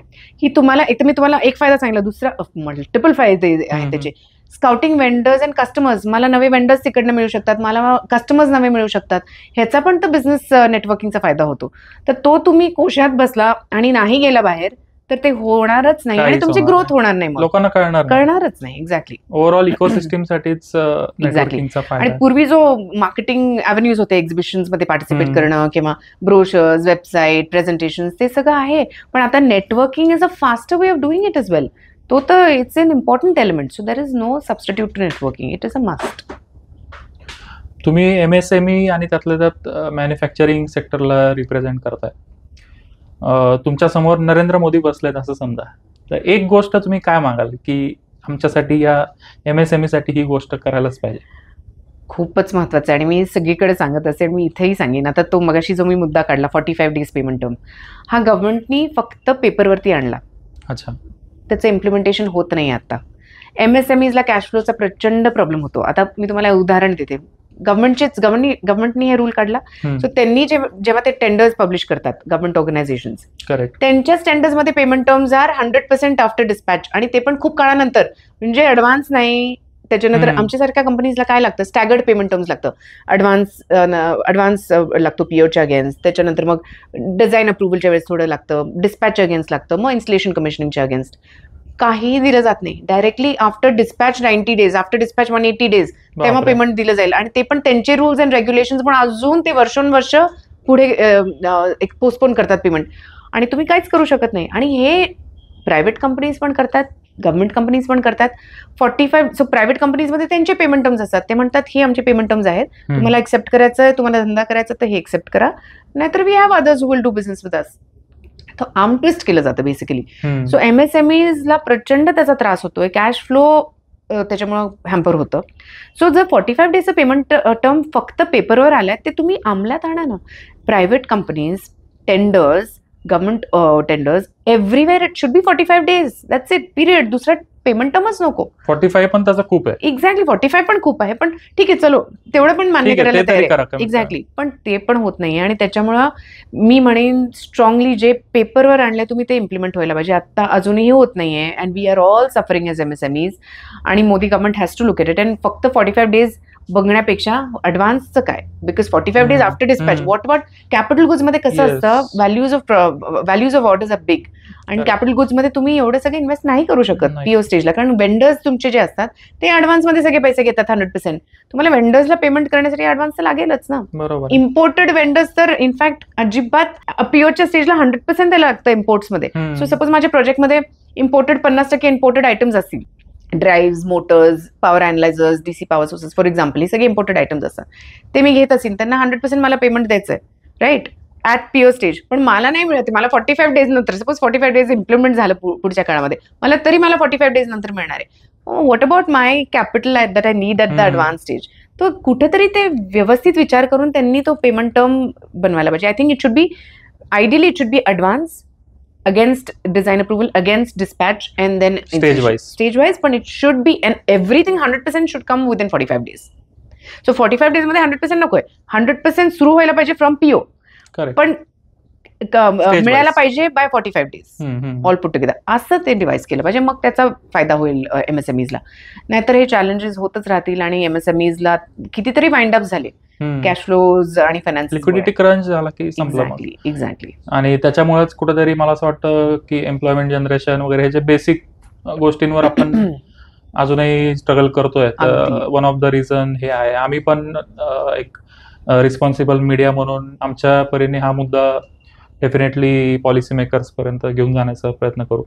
की तुम्हाला एक तर मी तुम्हाला एक फायदा सांगितला, दुसरा मल्टिपल फायदे आहेत त्याचे. स्काउटिंग वेंडर्स अँड कस्टमर्स, मला नवे वेंडर्स तिकडनं मिळू शकतात, मला कस्टमर्स नवे मिळू शकतात, ह्याचा पण तर बिझनेस नेटवर्किंगचा फायदा होतो. तर तो तुम्ही कोशात बसला आणि नाही गेला बाहेर तर ते होणारच नाही आणि तुमची ग्रोथ होणार नाही, लोकांना कळणारच नाही. एक्झॅक्टली. ओव्हरऑल इकोसिस्टमसाठीच नेटवर्किंगचा फायदा. आणि पूर्वी जो मार्केटिंग अव्हेन्यूज होते, एक्झिबिशन्स मध्ये पार्टिसिपेट करणं किंवा ब्रोशर्स, वेबसाईट, प्रेझेंटेशन, ते सगळं आहे, पण आता networking is a faster way of doing it as well. तो तर it's an important element. So there is no substitute to networking, it is a must. तुम्ही MSME आणि त्यातल्या त्यात मॅन्युफॅक्चरिंग सेक्टरला रिप्रेझेंट करताय. तुमच्या समोर नरेंद्र मोदी बसलेत असं समजा, तर एक गोष्ट तुम्ही काय मागाल की आमच्यासाठी या MSME साठी ही गोष्ट करायलाच पाहिजे? खूपच महत्वाचं आहे आणि मी सगळीकडे सांगत असेल, मी इथेही सांगेन. आता तो मगाशी जो मी मुद्दा काढला 45 डेज पेमेंट टर्म, हा गव्हर्नमेंटनी फक्त पेपरवरती आणला, अच्छा. त्याचं इम्प्लिमेंटेशन होत नाही आता. MSMEजला कॅश फ्लोचा प्रचंड प्रॉब्लेम होतो. आता मी तुम्हाला उदाहरण देते. गव्हर्नमेंटनी हे रूल काढला. सो त्यांनी जेव्हा ते टेंडर्स पब्लिश करतात, गव्हर्नमेंट ऑर्गनायझेशन्स, करेक्ट. त्यांच्याच टेंडर्समध्ये payment terms are 100% after dispatch, आणि ते पण खूप काळानंतर, म्हणजे ऍडव्हान्स नाही. त्याच्यानंतर आमच्यासारख्या कंपनीजला काय लागतं, स्टॅगर्ड पेमेंट टर्म्स लागतं. ऍडव्हान्स लागतो पीओच्या अगेन्स्ट, त्याच्यानंतर मग डिझाईन अप्रुव्हलच्या वेळेस थोडं लागतं, डिस्पॅच अगेन्स्ट लागतं, मग इन्स्टलेशन कमिशनिंगच्या अगेन्स्ट. काहीही दिलं जात नाही. Directly after dispatch 90 days, after dispatch 180 days, तेव्हा पेमेंट दिलं जाईल. आणि ते पण त्यांचे रूल्स अँड रेग्युलेशन्स पण अजून ते वर्षोनवर्ष पुढे एक पोस्टपोन करतात पेमेंट, आणि तुम्ही काहीच करू शकत नाही. आणि हे प्रायव्हेट कंपनीज पण करतात, गव्हर्नमेंट कंपनीज पण करतात. 45 सो प्रायव्हेट कंपनीजमध्ये त्यांचे पेमेंट टर्म्स असतात. ते म्हणतात ही आमचे पेमेंट टर्म्स आहेत, तुम्हाला एक्सेप्ट करायचं आहे, तुम्हाला धंदा करायचा तर हे एक्सेप्ट करा, नाहीतर we have others who will do business with us. तर आर्म ट्विस्ट केलं जातं बेसिकली. सो MSMEजला प्रचंड त्याचा त्रास होतोय, कॅश फ्लो त्याच्यामुळं हॅम्पर होतं. सो जर 45 डेजचं पेमेंट टर्म फक्त पेपरवर आल्यात, ते तुम्ही अंमलात आणा ना. Private companies, tenders, government tenders, everywhere it should be 45 days. That's it, period. दुसरा पेमेंट टर्मच नको. 45 पण त्याचा खूप आहे. एक्झॅक्टली, 45 पण खूप आहे, पण ठीक आहे, चलो तेवढं पण मान्य करायला तयार आहे. एक्झॅक्टली, पण ते पण होत नाही. आणि त्याच्यामुळं मी म्हणेन स्ट्रॉंगली, जे पेपरवर आणले तुम्ही ते इम्प्लिमेंट व्हायला पाहिजे. आता अजूनही होत नाहीये, and we are all suffering as MSMEज. आणि Modi government has to look at it. And फक्त 45 डेज बघण्यापेक्षा ऍडव्हान्सचं काय, because 45 days after dispatch, what capital goods मध्ये कसं असतं, values of orders are big, आणि कॅपिटल गुड्स मध्ये तुम्ही एवढं सगळं इन्व्हेस्ट नाही करू शकत पीओ स्टेजला, कारण वेंडर्स तुमचे जे असतात ते ऍडव्हान्स मध्ये सगळे पैसे घेतात 100%. तुम्हाला वेंडर्सला पेमेंट करण्यासाठी ऍडव्हान्स तर लागेलच ना. बरोबर. इम्पोर्टेड वेंडर्स तर इनफॅक्ट अजिबात पीओच्या स्टेजला 100% त्याला लागतं इम्पोर्ट्स मध्ये. सो सपोज माझ्या प्रोजेक्टमध्ये इम्पोर्टेड 50% इम्पोर्टेड आयटम्स असतील, drive, motors, power analysers, DC power sources for example, हे सगळे इम्पोर्टेड आयटम्स असतात. ते मी घेत असेल, त्यांना 100% मला पेमेंट द्यायचं आहे, राईट, ऍट पीओ स्टेज. पण मला नाही मिळत, मला 45 डेज नंतर, सपोज 45 डेज इम्प्लिमेंट झालं पुढच्या काळामध्ये, मला 45 डेज नंतर मिळणार आहे. What about my capital that I need at the advance stage? तो कुठेतरी ते व्यवस्थित विचार करून त्यांनी तो पेमेंट टर्म बनवायला पाहिजे. I think it should be, ideally it should be advance, against design approval, against dispatch, and then stage wise, but it should be, and everything 100% should come within 45 days. So 45 days मध्ये 100% नकोय, 100% सुरू व्हायला पाहिजे from PO, पण मिळायला पाहिजे by 45 days all put together. असं ते डिवाइस केलं पाहिजे, मग त्याचा फायदा होईल MSMEजला. नाहीतर हे चॅलेंजेस होतच राहतील, आणि MSMEजला कितीतरी वाइंड अप झाले, कॅश फ्लोज आणि फायनान्स, लिक्विडिटी क्रंच झाला की संपलं. एक्झॅक्टली. आणि त्याच्यामुळेच कुठेतरी मला असं वाटतं की एम्प्लॉयमेंट जनरेशन वगैरे हे जे बेसिक गोष्टींवर आपण अजूनही स्ट्रगल करतोय. तर वन ऑफ द रिझन हे आहे. आम्ही पण एक रिस्पॉन्सिबल मीडिया म्हणून आमच्या परीने हा मुद्दा डेफिनेटली पॉलिसी मेकर्स पर्यंत घेऊन जाण्याचा प्रयत्न करू.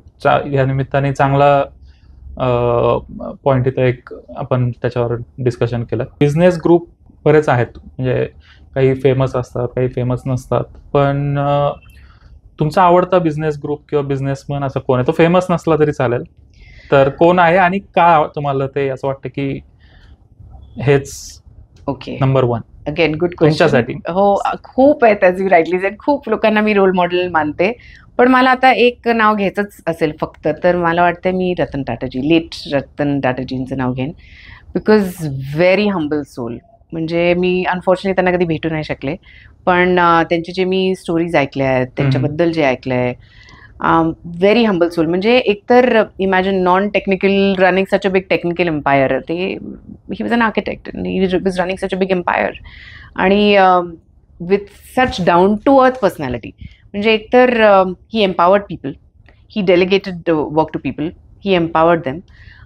या निमित्ताने चांगला पॉइंट इथं एक आपण त्याच्यावर डिस्कशन केलं. बिझनेस ग्रुप बरेच आहेत, म्हणजे काही फेमस असतात, काही फेमस नसतात, पण तुमचा आवडता बिझनेस ग्रुप किंवा बिझनेसमन असं कोण आहे? तो फेमस नसला तरी चालेल, तर कोण आहे आणि का तुम्हाला ते असं वाटतं की हेच नंबर 1? Again good question. हो, खूप आहेत, ॲज यू राईटली सेड, खूप लोकांना मी रोल मॉडेल मानते, पण मला आता एक नाव घ्यायचंच असेल फक्त, तर मला वाटतं मी रतन टाटाजी, लेट रतन टाटाजींचं नाव घेईन. Because very humble soul. म्हणजे मी अनफॉर्च्युनेटली त्यांना कधी भेटू नाही शकले, पण त्यांचे जे मी स्टोरीज ऐकल्या आहेत, त्यांच्याबद्दल जे ऐकलं आहे, व्हेरी हंबल सोल. म्हणजे एकतर imagine non technical running such a big technical empire. ते he was an architect, he was running such a big empire, आणि with such down to earth personality. म्हणजे एकतर he empowered people, he delegated work to people, he empowered them,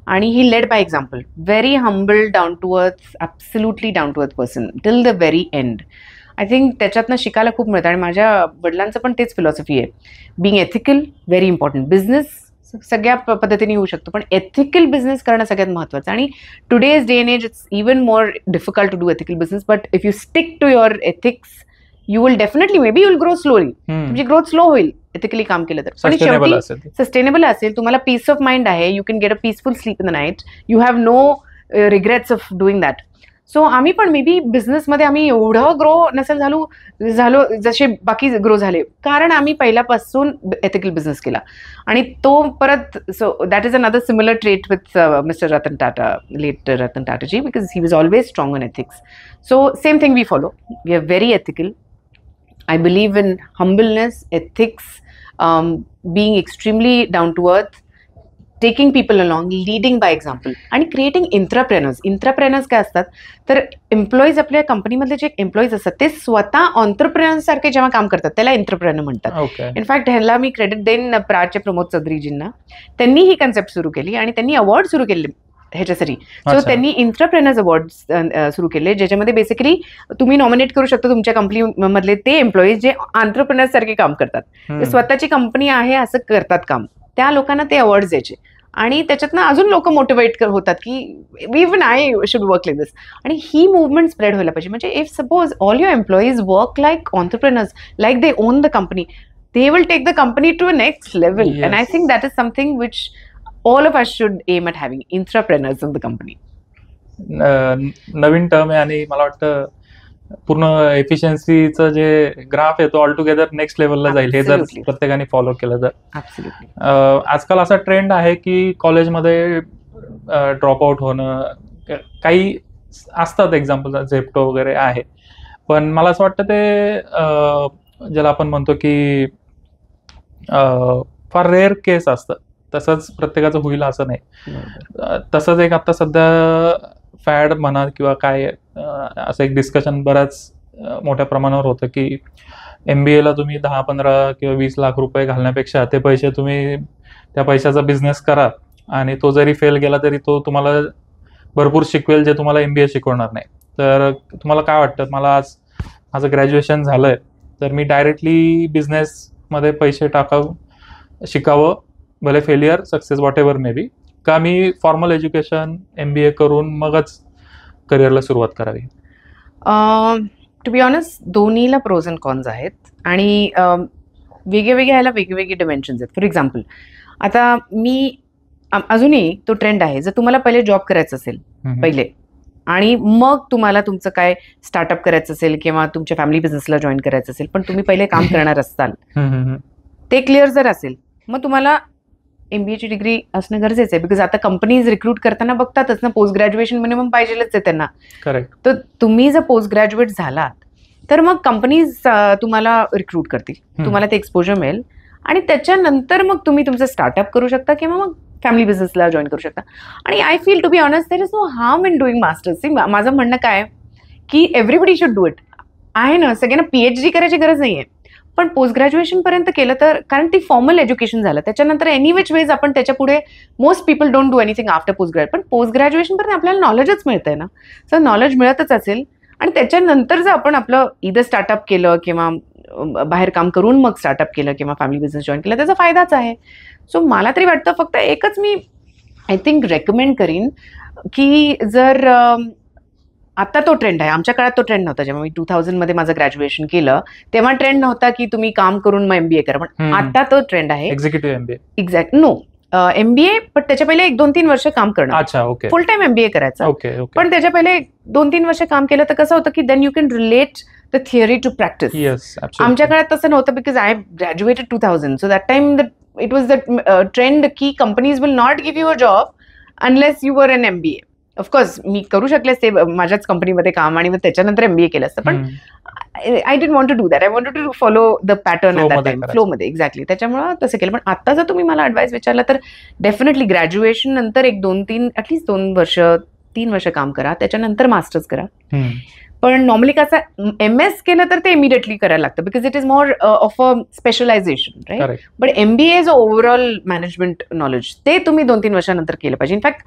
आणि he led by example. Very humble, down to earth, absolutely down to earth person till the very end. I think त्याच्यातनं शिकायला खूप मिळतं, आणि माझ्या वडिलांचं पण तेच फिलॉसॉफी आहे. Being ethical, very important. Business सगळ्या पद्धतीने येऊ शकतो, पण एथिकल बिझनेस करणं सगळ्यात महत्त्वाचं. आणि today's day and age it's even more difficult to do ethical business, but if you stick to your ethics, you will definitely, may be you will grow slowly, तुमची ग्रोथ स्लो होईल, ethically काम केलं तर. पण sustainable शेवटी असेल ते. Sustainable असेल, तुम्हाला पीस ऑफ माइंड आहे, you can get a peaceful sleep in the night, you have no regrets of doing that. So आम्ही पण मे बी बिझनेसमध्ये आम्ही एवढं ग्रो नसेल झालो जसे बाकी ग्रो झाले, कारण आम्ही पहिल्यापासून एथिकल बिझनेस केला. आणि तो परत, so that is another similar trait with mister Ratan Tata, late Ratan टाटाजी, because he was always strong on ethics. So same thing we follow. We are very ethical. I believe in humbleness, ethics, being extremely down to earth, taking people along, leading by example, आणि creating intrapreneurs. Intrapreneurs काय असतात तर employees, आपल्या कंपनीमधले जे employees असतात ते स्वतः entrepreneurs सारखे जेव्हा काम करतात त्याला एंटरप्रेनर म्हणतात. ओके. इनफॅक्ट ह्याला मी क्रेडिट देईन प्राचे प्रमोद चौधरीजींना. त्यांनी ही कन्सेप्ट सुरू केली आणि त्यांनी अवॉर्ड सुरू केले ह्याच्यासाठी. सो त्यांनी इंट्राप्रेनर्स अवॉर्ड सुरू केले, ज्याच्यामध्ये बेसिकली तुम्ही नॉमिनेट करू शकता तुमच्या कंपनीमधले ते एम्प्लॉईज जे एंटरप्रेनर्स सारखे काम करतात, ते स्वतःची कंपनी आहे असं करतात काम, त्या लोकांना ते अवॉर्ड द्यायचे. आणि त्याच्यातनं अजून लोक मोटिवेट होतात की even I should work like this. आणि ही मुवमेंट स्प्रेड व्हायला पाहिजे. म्हणजे if suppose all your employees work like entrepreneurs, like they own the company, they will take the company to a next level. Yes. And I think that is something which all of us should aim at having, intrapreneurs in the company. Naveen term आहे आणि मला वाटतं पूर्ण एफिशियन्सीचं जे graph आहे तो all together next लेवलला जाईल हे जर Absolutely. प्रत्येकाने फॉलो केलं तर. Absolutely. आजकाल असा ट्रेंड आहे की कॉलेजमध्ये ड्रॉपआउट होणं, काही असतात एक्झाम्पल, झेप्टो वगैरे आहे, पण मला असं वाटतं ते ज्याला आपण म्हणतो की फार रेअर केस असतं. तसंच प्रत्येकाचं होईल असं नाही. तसंच एक आता सध्या फॅड म्हणा किंवा काय असं एक डिस्कशन बऱ्याच मोठ्या प्रमाणावर होतं की MBA ला तुम्ही 10-15 किंवा 20 लाख रुपये घालण्यापेक्षा ते पैसे तुम्ही त्या पैशाचा बिझनेस करा आणि तो जरी फेल गेला तरी तो तुम्हाला भरपूर शिकवेल जे तुम्हाला MBA शिकवणार नाही. तर तुम्हाला काय वाटतं, मला आज माझं ग्रॅज्युएशन झालंय तर मी डायरेक्टली बिझनेसमध्ये पैसे शिकावं, भले failure success what ever may be, का मी फॉर्मल एज्युकेशन MBA करून मगच करिअरला सुरुवात करावी? टू बी ऑनेस्ट दोन्हीला प्रोज अँड कॉन्स आहेत आणि वेगवेगळ्या ह्याला वेगवेगळे डिमेन्शन्स आहेत. फॉर एक्झाम्पल आता मी अजूनही तो ट्रेंड आहे, जर तुम्हाला पहिले जॉब करायचं असेल पहिले आणि मग तुम्हाला तुमचं काय स्टार्टअप करायचं असेल किंवा तुमच्या फॅमिली बिझनेसला जॉईन करायचं असेल, पण तुम्ही पहिले काम करणार असाल, ते क्लिअर जर असेल, मग तुम्हाला MBA ची डिग्री असणं गरजेचं आहे. बिकॉज आता कंपनीज रिक्रूट करताना बघतातच ना, पोस्ट ग्रॅज्युएशन मिनिमम पाहिजेलच आहे त्यांना. करेक्ट. तर तुम्ही जर पोस्ट ग्रॅज्युएट झालात तर मग कंपनीज तुम्हाला रिक्रूट करतील, तुम्हाला ते एक्सपोजर मिळेल आणि त्याच्यानंतर मग तुम्ही तुमचं स्टार्टअप करू शकता किंवा मग फॅमिली बिझनेसला जॉईन करू शकता. आणि I feel to be honest there is no harm in doing masters. माझं म्हणणं काय की एव्हरीबडी शुड डू इट. आहे ना, सगळ्यांना PhD करायची गरज नाहीये, पण पोस्ट ग्रॅज्युएशन पर्यंत केलं तर, कारण ती फॉर्मल एज्युकेशन झालं, त्याच्यानंतर एनी विच वेज आपण त्याच्या पुढे most people don't do anything after post graduate. पण पोस्ट ग्रॅज्युएशन पर्यंत आपल्याला नॉलेजच मिळतंय ना, सर नॉलेज मिळतच असेल आणि त्याच्यानंतर जर आपण आपलं इथं स्टार्टअप केलं किंवा बाहेर काम करून मग स्टार्टअप केलं किंवा फॅमिली बिझनेस जॉईन केला, त्याचा फायदाच आहे. सो मला तरी वाटतं फक्त एकच मी आय थिंक रेकमेंड करीन की जर आता तो ट्रेंड आहे, आमच्या काळात तो ट्रेंड नव्हता. जेव्हा मी 2000 मध्ये माझं ग्रॅज्युएशन केलं तेव्हा ट्रेंड नव्हता की तुम्ही काम करून मग MBA करा, पण आता तो ट्रेंड आहे executive MBA. Exact no MBA, पण त्याच्या पहिले 1-2-3 वर्ष काम करणं. अच्छा, ओके. फुल टाइम MBA करायचा. ओके. पण त्याच्या पहिले 2-3 वर्ष काम केलं तर कसं होतं की then you can relate the theory to practice. Yes, आमच्या काळात तसं नव्हतं because I graduated 2000. So that time it was the trend की companies will not give you a job unless you were an MBA. Of course मी करू शकले असते माझ्याच कंपनीमध्ये काम आणि मग त्याच्यानंतर MBA केलं असतं, पण I didn't want to do that. I want to follow the pattern at that time, फ्लोमध्ये. एक्झॅक्टली. त्याच्यामुळे तसं केलं. पण आता जर तुम्ही मला ॲडवाइस विचारला तर डेफिनेटली ग्रॅज्युएशन नंतर 1-2-3 ॲटलीस्ट 3 वर्ष काम करा, त्याच्यानंतर मास्टर्स करा. पण नॉर्मली कसं MS केलं तर ते इमिडिएटली करायला लागतं because it is more of a specialisation, right. But MBA is overall management knowledge, ते तुम्ही 2-3 वर्षानंतर केलं पाहिजे. इनफॅक्ट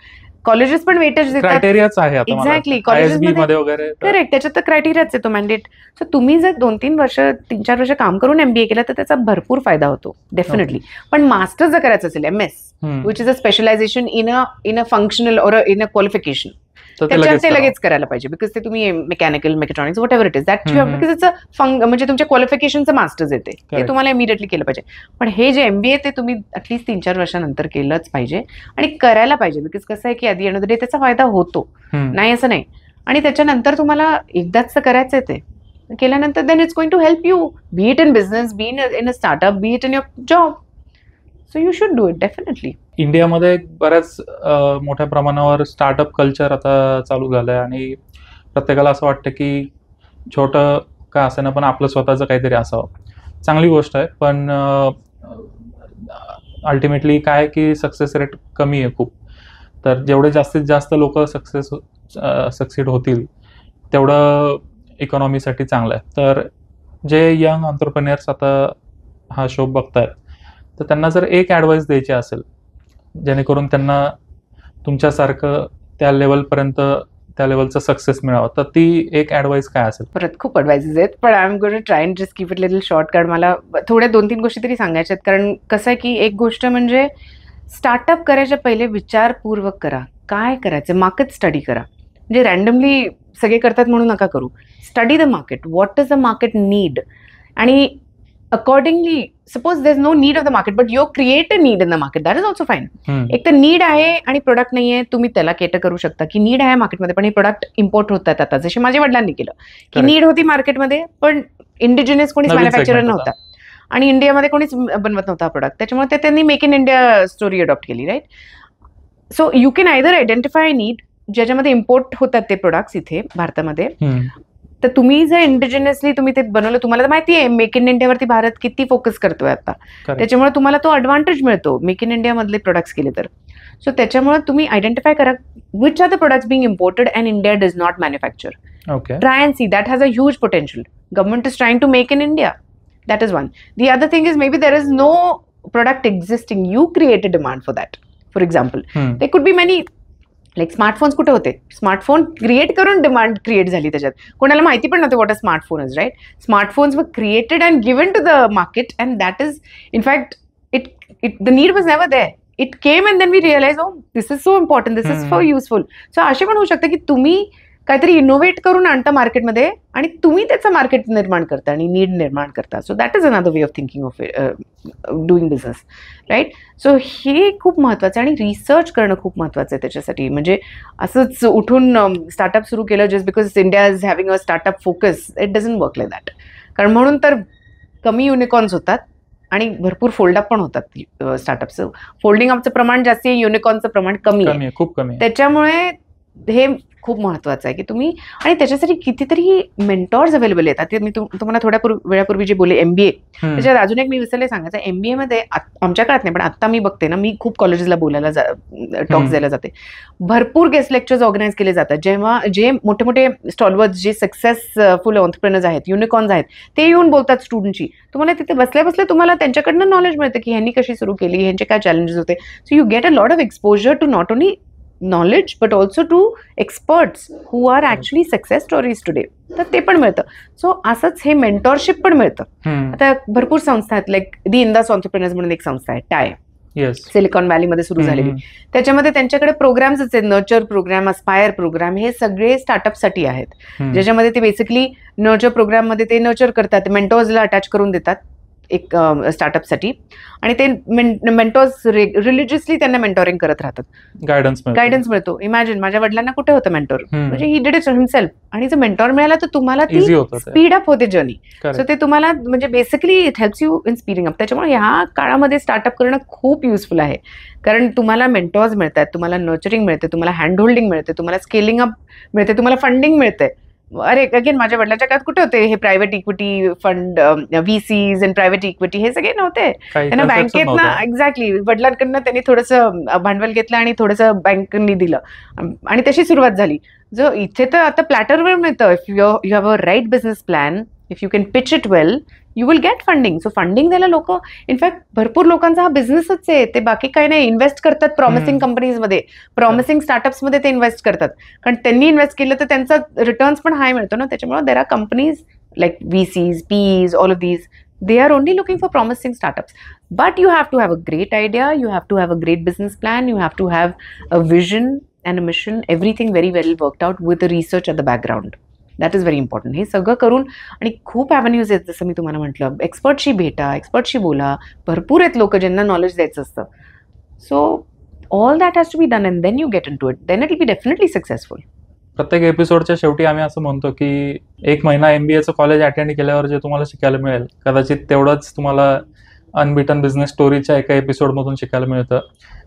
कॉलेजेस पण वेटेज देतात. क्रायटेरियाच आहे आता. एक्झॅक्टली. कॉलेजेसमध्ये वगैरे करेक्ट, त्याच्यात तर क्रायटेरियाच आहे तो मॅन्डेट. सो तुम्ही जर 2-3 वर्ष 3-4 वर्ष काम करून MBA केलं तर त्याचा भरपूर फायदा होतो डेफिनेटली. पण मास्टर्स जर करायचं असेल MS, which is a specialisation in a functional or in a qualification, तर ते त्याच्यात ते करावं. लगेच करायला पाहिजे, बिकॉज ते तुम्ही mechanical, mechatronics, what ever it is that you have, हम्म. बिकॉज इट्स म्हणजे तुमच्या क्वालिफिकेशनचं मास्टर्स येते, ते Correct. तुम्हाला इमिडिएटली केलं पाहिजे. पण हे जे MBA ते तुम्ही ॲटलीस्ट 3-4 वर्षानंतर केलंच पाहिजे आणि करायला पाहिजे, बिकॉज कसं आहे की at the end of the day त्याचा फायदा होतो, नाही असं नाही. आणि त्याच्यानंतर तुम्हाला एकदाच तर करायचं आहे, ते केल्यानंतर then it's going to help you, be it in business, be in a startup, be it in your job. So you should do it definitely. इंडियामध्ये बऱ्याच मोठ्या प्रमाणावर स्टार्टअप कल्चर आता चालू झालंय आणि प्रत्येकाला असं वाटतं की छोटं का असेना पण आपलं स्वतःचं काहीतरी असावं. चांगली गोष्ट आहे, पण अल्टिमेटली काय की सक्सेस रेट कमी आहे खूप. तर जेवढे जास्तीत जास्त लोक सक्सीड होतील तेवढं इकॉनॉमीसाठी चांगलं आहे. तर जे यंग एंटरप्रेन्युअर्स आता हा शो बघतायत, तर त्यांना जर एक ॲडवाईस द्यायची असेल जेणेकरून त्यांना तुमच्यासारखं त्या लेवलचं सक्सेस मिळावं, तर ती एक ॲडवाईस काय असेल? परत खूप ॲडवाइसेस आहेत, पण I am going to try and just keep it little short, कारण मला थोड्या 2-3 गोष्टी तरी सांगायच्या आहेत. कारण कसं आहे की एक गोष्ट म्हणजे स्टार्टअप करायच्या पहिले विचारपूर्वक करा, काय करायचं, मार्केट स्टडी करा. म्हणजे रँडमली सगळे करतात म्हणून नका करू. Study the market, what does the market need, आणि accordingly suppose there is no need of the market but you create a need in the market, that is also fine. एक तर नीड आहे आणि प्रोडक्ट नाही आहे, तुम्ही त्याला cater करू शकता की नीड आहे मार्केटमध्ये पण हे प्रोडक्ट इम्पोर्ट होतात आता, जसे माझ्या वडिलांनी केलं की Correct. नीड होती मार्केटमध्ये पण इंडिजिनियस कोणीच नवीन मॅन्युफॅक्चरर segment नव्हता आणि इंडियामध्ये कोणीच बनवत नव्हता प्रोडक्ट, त्याच्यामुळे ते त्यांनी make in India story adopt केली, right. So you can either identify need ज्याच्यामध्ये इम्पोर्ट होतात ते प्रोडक्ट्स इथे भारतामध्ये, तर तुम्ही जर इंडिजिनियसली तुम्ही ते बनवलं, तुम्हाला तर माहिती आहे मेक इन इंडियावरती भारत किती फोकस करतोय आता, त्याच्यामुळे तुम्हाला तो ॲडव्हान्टेज मिळतो मेक इन इंडियामधले प्रोडक्ट्स केले तर. सो त्याच्यामुळे तुम्ही आयडेंटिफाय करा which are the products being imported and India does not manufacture. Okay. Try and see, that has a huge potential. Government is trying to make in India. That is one. The other thing is maybe there is no product existing. You create a demand for that. For example, there could be many, like smartphones कुठे होते, smartphone create करून demand create झाली त्याच्यात, कोणाला माहिती पण नव्हते what a smartphone is, right. Smartphones were created and given to the market and that is in fact the need was never there. It came and then we realise oh this is so important, this is so useful. So असे पण होऊ शकतं की तुम्ही काहीतरी innovate करून आणता मार्केटमध्ये आणि तुम्ही त्याचं मार्केट निर्माण करता आणि नीड निर्माण करता. So that is another way of thinking of doing business, right. So हे खूप महत्त्वाचं आणि रिसर्च करणं खूप महत्त्वाचं आहे त्याच्यासाठी. म्हणजे असंच उठून स्टार्टअप सुरू केलं just because India is having a startup focus, it doesn't work like that. कारण म्हणून तर कमी युनिकॉर्न्स होतात आणि भरपूर फोल्डअप पण होतात. स्टार्टअपचं फोल्डिंग अपचं प्रमाण जास्त आहे, युनिकॉर्नचं प्रमाण कमी आहे, खूप कमी. त्याच्यामुळे हे खूप महत्त्वाचं आहे की तुम्ही, आणि त्याच्यासाठी कितीतरी मेंटॉर्स अवेलेबल आहेत. आता मी तुम्हाला थोड्या वेळापूर्वी जे बोलले MBA, त्याच्यात अजून एक मी विसरले सांगायचं. MBA मध्ये आमच्या काळात नाही पण आता मी बघते ना, मी खूप कॉलेजेसला बोलायला टॉक्स द्यायला जाते, भरपूर गेस्ट लेक्चर्स ऑर्गनाईज केले जातात. जेव्हा जे मोठे मोठे स्टॉलवर्स, जे सक्सेसफुल एंटरप्रेन्योर्स आहेत, युनिकॉर्न्स आहेत, ते येऊन बोलतात स्टुडंटची. तुम्हाला तिथे बसल्या बसल्या तुम्हाला त्यांच्याकडनं नॉलेज मिळतं की ह्यांनी कशी सुरू केली, ह्यांचे काय चॅलेंजेस होते. So you get a lot of exposure to not only knowledge but also to experts who are actually success stories today. तर ते पण मिळतं. सो असंच हे मेंटॉरशिप पण मिळतं. आता भरपूर संस्था आहेत, लाईक दी इंदास एंटरप्रेन्योर्स म्हणून एक संस्था आहे, टाय, सिलिकॉन व्हॅलीमध्ये सुरू झालेली. त्याच्यामध्ये त्यांच्याकडे प्रोग्राम्स आहेत, नर्चर प्रोग्राम, अस्पायर प्रोग्राम, हे सगळे स्टार्टअपसाठी आहेत, ज्याच्यामध्ये ते बेसिकली नर्चर प्रोग्राममध्ये ते नर्चर करतात, मेंटॉर्सला अटॅच करून देतात एक स्टार्टअपसाठी, आणि ते मेंटॉर्स रिलिजियसली त्यांना मेंटॉरिंग करत राहतात, गायडन्स मिळतो. इमॅजिन माझ्या वडिलांना कुठे होतं मेंटॉर, म्हणजे ही डिड इट हिमसेल्फ, आणि जर मेंटॉर मिळाला तर तुम्हाला ती स्पीड अप होते जर्नी. सो ते तुम्हाला म्हणजे basically it helps you in speeding up. त्याच्यामुळे ह्या काळामध्ये स्टार्टअप करणं खूप युजफुल आहे, कारण तुम्हाला मेंटॉर्स मिळतात, तुम्हाला नर्चरिंग मिळते, तुम्हाला हँड होल्डिंग मिळते, तुम्हाला स्केलिंग अप मिळते, तुम्हाला फंडिंग मिळते. अरे अगेन माझ्या वडिलांच्या काळात कुठे होते हे private equity fund, VCs and private equity, हे सगळे नव्हते. त्यांना बँकेतनं एक्झॅक्टली वडिलांकडनं त्यांनी थोडंसं भांडवल घेतलं आणि थोडंसं बँकेनी दिलं आणि तशी सुरुवात झाली. जो इथे तर आता प्लॅटरवर मिळतं. If you have a right business plan, if you can pitch it well, you will get funding. So funding द्यायला लोक, इनफॅक्ट भरपूर लोकांचा हा बिझनेसच आहे, ते बाकी काही नाही, इन्व्हेस्ट करतात प्रॉमिसिंग कंपनीजमध्ये, प्रॉमिसिंग स्टार्टअप्समध्ये ते इन्व्हेस्ट करतात, कारण त्यांनी इन्व्हेस्ट केलं तर त्यांचा रिटर्न्स पण हाय मिळतो ना. त्याच्यामुळे there are companies like VCs, PEs, all of these, they are only looking for promising startups, but you have to have a great idea, you have to have a great business plan, you have to have a vision, and a mission, everything very well worked out with a research at the background. That is very important. हे सगळं करून, आणि खूप ॲव्हन्यूज आहेत जसं मी तुम्हाला म्हटलं, एक्सपर्टशी भेटा, एक्सपर्टशी बोला, भरपूर आहेत लोक ज्यांना नॉलेज द्यायचं असतं. So all that has to be done and then you get in to it, then it will be definitely successful. प्रत्येक एपिसोडच्या शेवटी आम्ही असं म्हणतो की 1 महिना MBAचं कॉलेज अटेंड केल्यावर जे तुम्हाला शिकायला मिळेल, कदाचित तेवढंच तुम्हाला अनबिटन बिझनेस स्टोरीच्या एका एपिसोडमधून शिकायला मिळतं.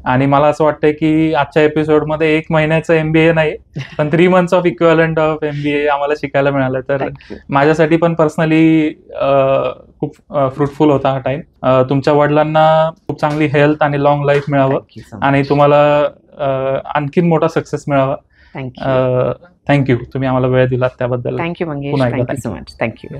आणि मला असं वाटतंय की आजच्या एपिसोडमध्ये 1 महिन्याचं MBA नाही, पण 3 months of equivalent of MBA आम्हाला शिकायला मिळालं. तर माझ्यासाठी पण पर्सनली खूप फ्रुटफुल होता हा टाइम. तुमच्या वडिलांना खूप चांगली हेल्थ आणि लॉंग लाईफ मिळावं आणि तुम्हाला आणखीन मोठा सक्सेस मिळावा. थँक्यू. तुम्ही आम्हाला वेळ दिलात त्याबद्दल. Thank you Mangesh, thank you so much. Thank you.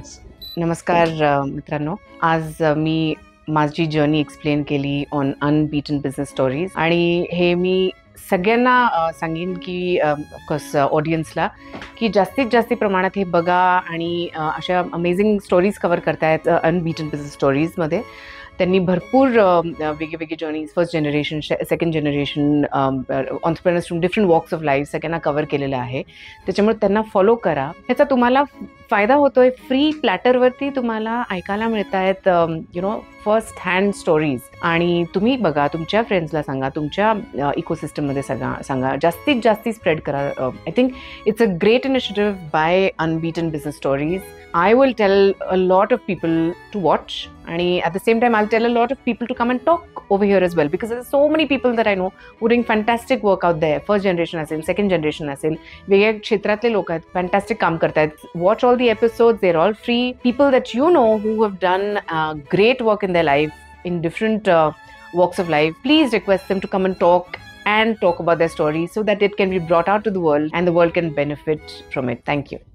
नमस्कार मित्रांनो, आज मी माझी जर्नी एक्सप्लेन केली ऑन अनबीटन बिझनेस स्टोरीज, आणि हे मी सगळ्यांना सांगेन की ऑफकोर्स ऑडियन्सला, की जास्तीत जास्त प्रमाणात हे बघा आणि अशा अमेझिंग स्टोरीज कव्हर करतायत अनबीटन बिझनेस स्टोरीजमध्ये. त्यांनी भरपूर वेगवेगळे journeys, first generation, second generation, entrepreneurs from different walks of life सगळ्यांना कव्हर केलेलं आहे. त्याच्यामुळे त्यांना फॉलो करा, ह्याचा तुम्हाला फायदा होतोय. फ्री प्लॅटरवरती तुम्हाला ऐकायला मिळत आहेत फर्स्ट हँड स्टोरीज, आणि तुम्ही बघा, तुमच्या फ्रेंड्सला सांगा, तुमच्या इकोसिस्टममध्ये सांगा, जास्तीत जास्त स्प्रेड करा. I think it's a great initiative by unbeaten business stories. I will tell a lot of people to watch, and at the same time I'll tell a lot of people to come and talk over here as well, because there's so many people that I know who are doing fantastic work out there. First generation असेल, second generation असेल, वेगळ्या क्षेत्रातले लोक आहेत, fantastic काम करतायत. Watch all the episodes, they're all free. People that you know who have done great work in their life in different walks of life, please request them to come and talk about their stories so that it can be brought out to the world and the world can benefit from it. Thank you.